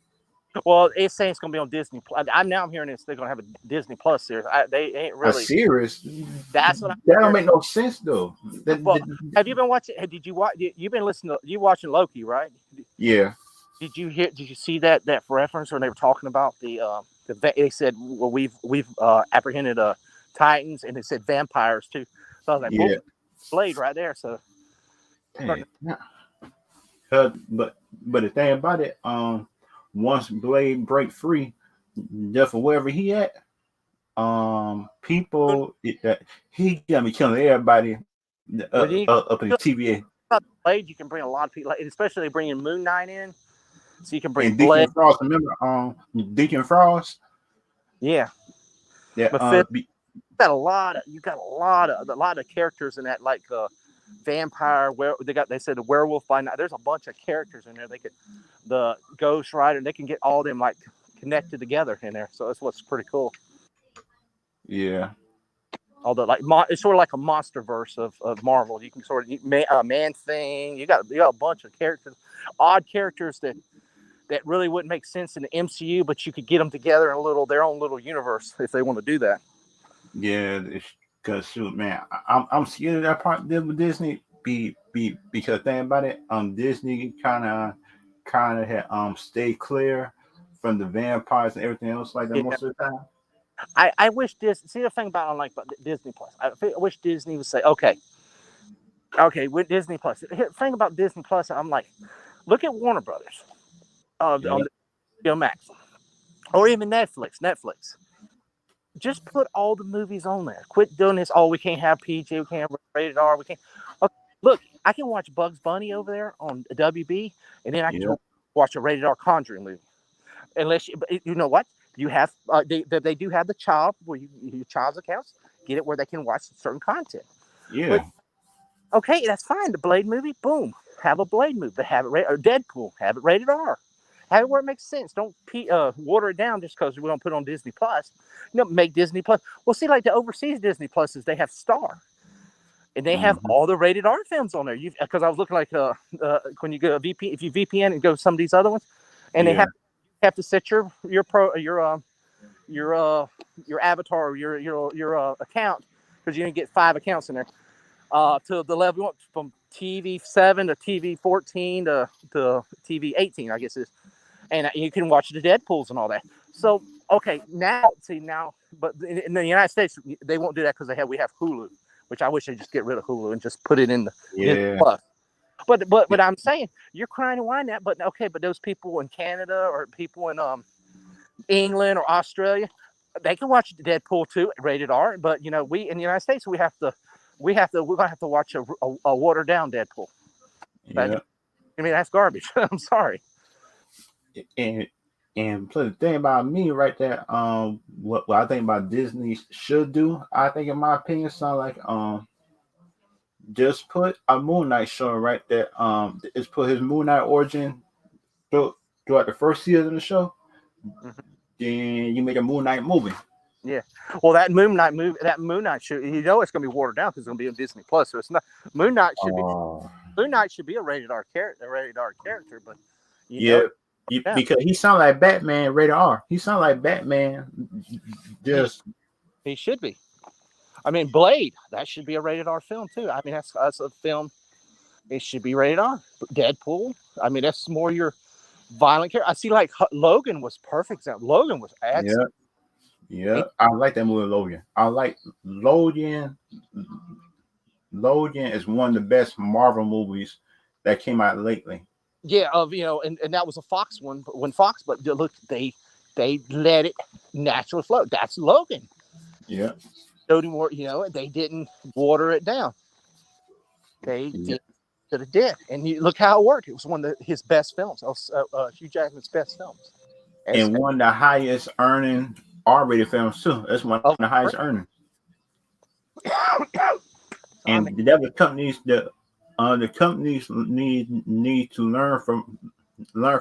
Well, it's saying it's going to be on Disney. I'm hearing this. They're going to have a Disney Plus series. They ain't really a series. That's what that don't make no sense though. Have you been watching? Did you watch? You've been listening. You watching Loki, right? Yeah. Did you see that reference when they were talking about the They said, well, we've apprehended Titans, and it said vampires too. So I was like, Yeah. boom, Blade right there. So Dang. Yeah. But the thing about it, once Blade break free, just for wherever he at, people that he got me killing everybody when you up in the TVA Blade, you can bring a lot of people, especially bringing Moon Knight in. So you can bring and Deacon Blade. Frost. Remember, Deacon Frost. Yeah, That but Phil, you got a lot of characters in that, like vampire. Where they said the werewolf by night. There's a bunch of characters in there. They could the Ghost Rider. They can get all them like connected together in there. So that's what's pretty cool. yeah, Although like it's sort of like a monster verse of Marvel. You can sort of Man Thing. You got a bunch of characters, odd characters that really wouldn't make sense in the MCU, but you could get them together in their own little universe if they want to do that. yeah. Because shoot, man, I'm scared of that part deal with Disney. Because thing about it, Disney kind of had stay clear from the vampires and everything else like that Yeah. most of the time. I wish Disney. See the thing about Disney Plus. I wish Disney would say, okay, with Disney Plus. The thing about Disney Plus, I'm like, look at Warner Brothers, Yeah, on the Max, or even Netflix. Netflix, just put all the movies on there. Quit doing this. Oh, we can't have PG. We can't have rated R. We can't. Okay, look, I can watch Bugs Bunny over there on WB, and then I yeah, can watch a rated R Conjuring movie. Unless you know what you have, they do have the child where your child's accounts get it where they can watch certain content. But yeah, okay, that's fine. The Blade movie, boom, have a Blade movie. But have it rated, or Deadpool, have it rated R. Have it where it makes sense. Don't water it down just because we don't put it on Disney Plus. Make Disney Plus. Well, see, like the overseas Disney Pluses, they have Star, and they have hmm, all the rated R films on there. Because I was looking like when you go if you VPN and go to some of these other ones, and they yeah, have to set your avatar or your account, because you can get 5 accounts in there, to the level you want, from TV 7 to TV 14 to TV 18, I guess it is. And you can watch the Deadpools and all that. So okay, now, but in the United States they won't do that because we have Hulu, which I wish they just get rid of Hulu and just put it in the Disney yeah, Plus. But yeah, I'm saying, you're crying and whining that, but okay, but those people in Canada or people in England or Australia, they can watch Deadpool 2 rated R. But we in the United States, we're gonna have to watch a watered down Deadpool. yeah. I mean, that's garbage. I'm sorry. And plus the thing about me right there, what I think about Disney should do, I think in my opinion, sound like just put a Moon Knight show right there. Just put his Moon Knight origin throughout the first season of the show. Mm-hmm. Then you make a Moon Knight movie. Yeah. Well, that Moon Knight should, it's going to be watered down because it's going to be on Disney Plus. So it's not Moon Knight should be Oh, Moon Knight should be a rated R character, but yeah, yeah, because he sound like Batman rated R. He sound like Batman. Just he should be. I mean, Blade, that should be a rated R film too. I mean, that's a film. It should be rated R. Deadpool. I mean, that's more your violent character. I see, like Logan was perfect. Logan was yeah, excellent. yeah. I like that movie Logan. I like Logan. Logan is one of the best Marvel movies that came out lately. Yeah, and that was a Fox one. But look, they let it naturally flow. That's Logan. Yeah, Showed him more. They didn't water it down. They yeah. did, and look how it worked. It was one of his best films. Hugh Jackman's best films. And one of the highest earning R-rated films too. That's one of the highest earning. And the other companies the companies need to learn from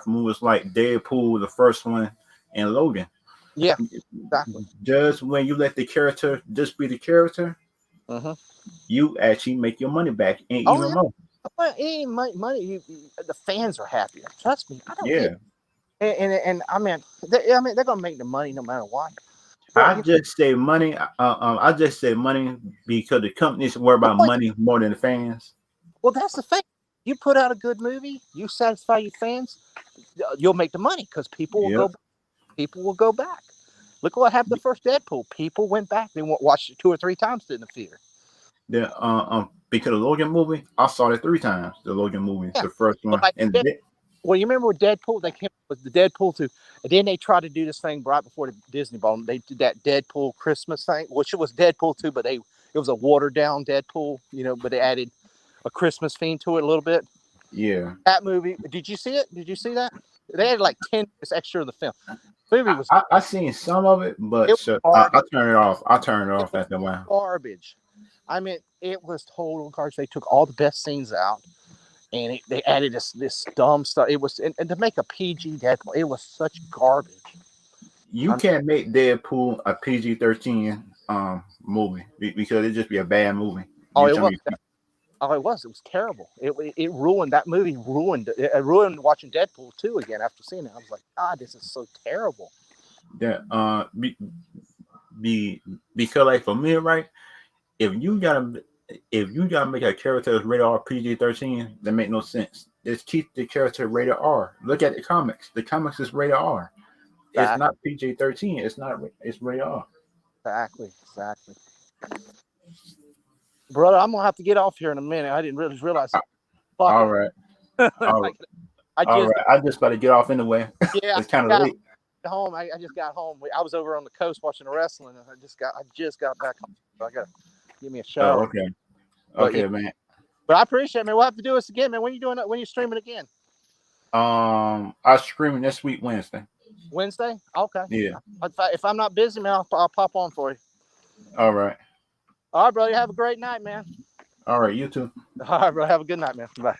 movies like Deadpool, the first one, and Logan. Yeah, exactly. Just when you let the character just be the character, you actually make your money back and even more. Well, money. The fans are happier. Trust me. I don't. Yeah. And I mean, they're gonna make the money no matter what. I just say money. I just say money because the companies worry about money more than the fans. Well, that's the thing. You put out a good movie, you satisfy your fans, you'll make the money because people will go back. Look what happened to the first Deadpool. People went back. They watched it 2 or 3 times in the theater. Because the Logan movie, I saw it 3 times. The Logan movie, Yeah. the first But one, like, and well, you remember with Deadpool, they came up with the Deadpool 2, and then they tried to do this thing right before the Disney Ball. They did that Deadpool Christmas thing, which it was Deadpool 2, but it was a watered down Deadpool, but they added a Christmas theme to it a little bit. yeah. That movie, did you see it? Did you see that? They added like 10 minutes extra of the film. The movie was I seen some of it, it but was garbage. I turned it off. I turned it It off was after a while. garbage. I mean, it was total garbage. They took all the best scenes out, and they added this dumb stuff. It was and to make a PG Deadpool, it was such garbage. You can't make Deadpool a PG-13 movie because it'd just be a bad movie. Oh, You it tell was. me, Oh, it was. It was terrible. It ruined that movie. It ruined watching Deadpool 2 again after seeing it. I was like, God, this is so terrible. that because like for me, right? If you gotta make a character that's rated R PG-13, that make no sense. Just keep the character rated R. Look at the comics. The comics is rated R. It's Exactly. not PG-13. It's not. It's rated R. Exactly. Brother, I'm gonna have to get off here in a minute. I didn't really realize. Fuck All it. right. All right. Like, I All just right. I just about to get off anyway. yeah, It's kind of got late. home. I just got home. I was over on the coast watching the wrestling, and I just got back home. So I gotta give me a Oh, shower. okay. But yeah, Okay, man. but I appreciate it, man. We'll have to do this again, man. When you doing it? When you streaming again? I streaming this week Wednesday. Wednesday? Okay. Yeah. If I'm not busy, man, I'll pop on for you. All right. All right, brother. You have a great night, man. All right. You too. All right, bro. Have a good night, man. Bye.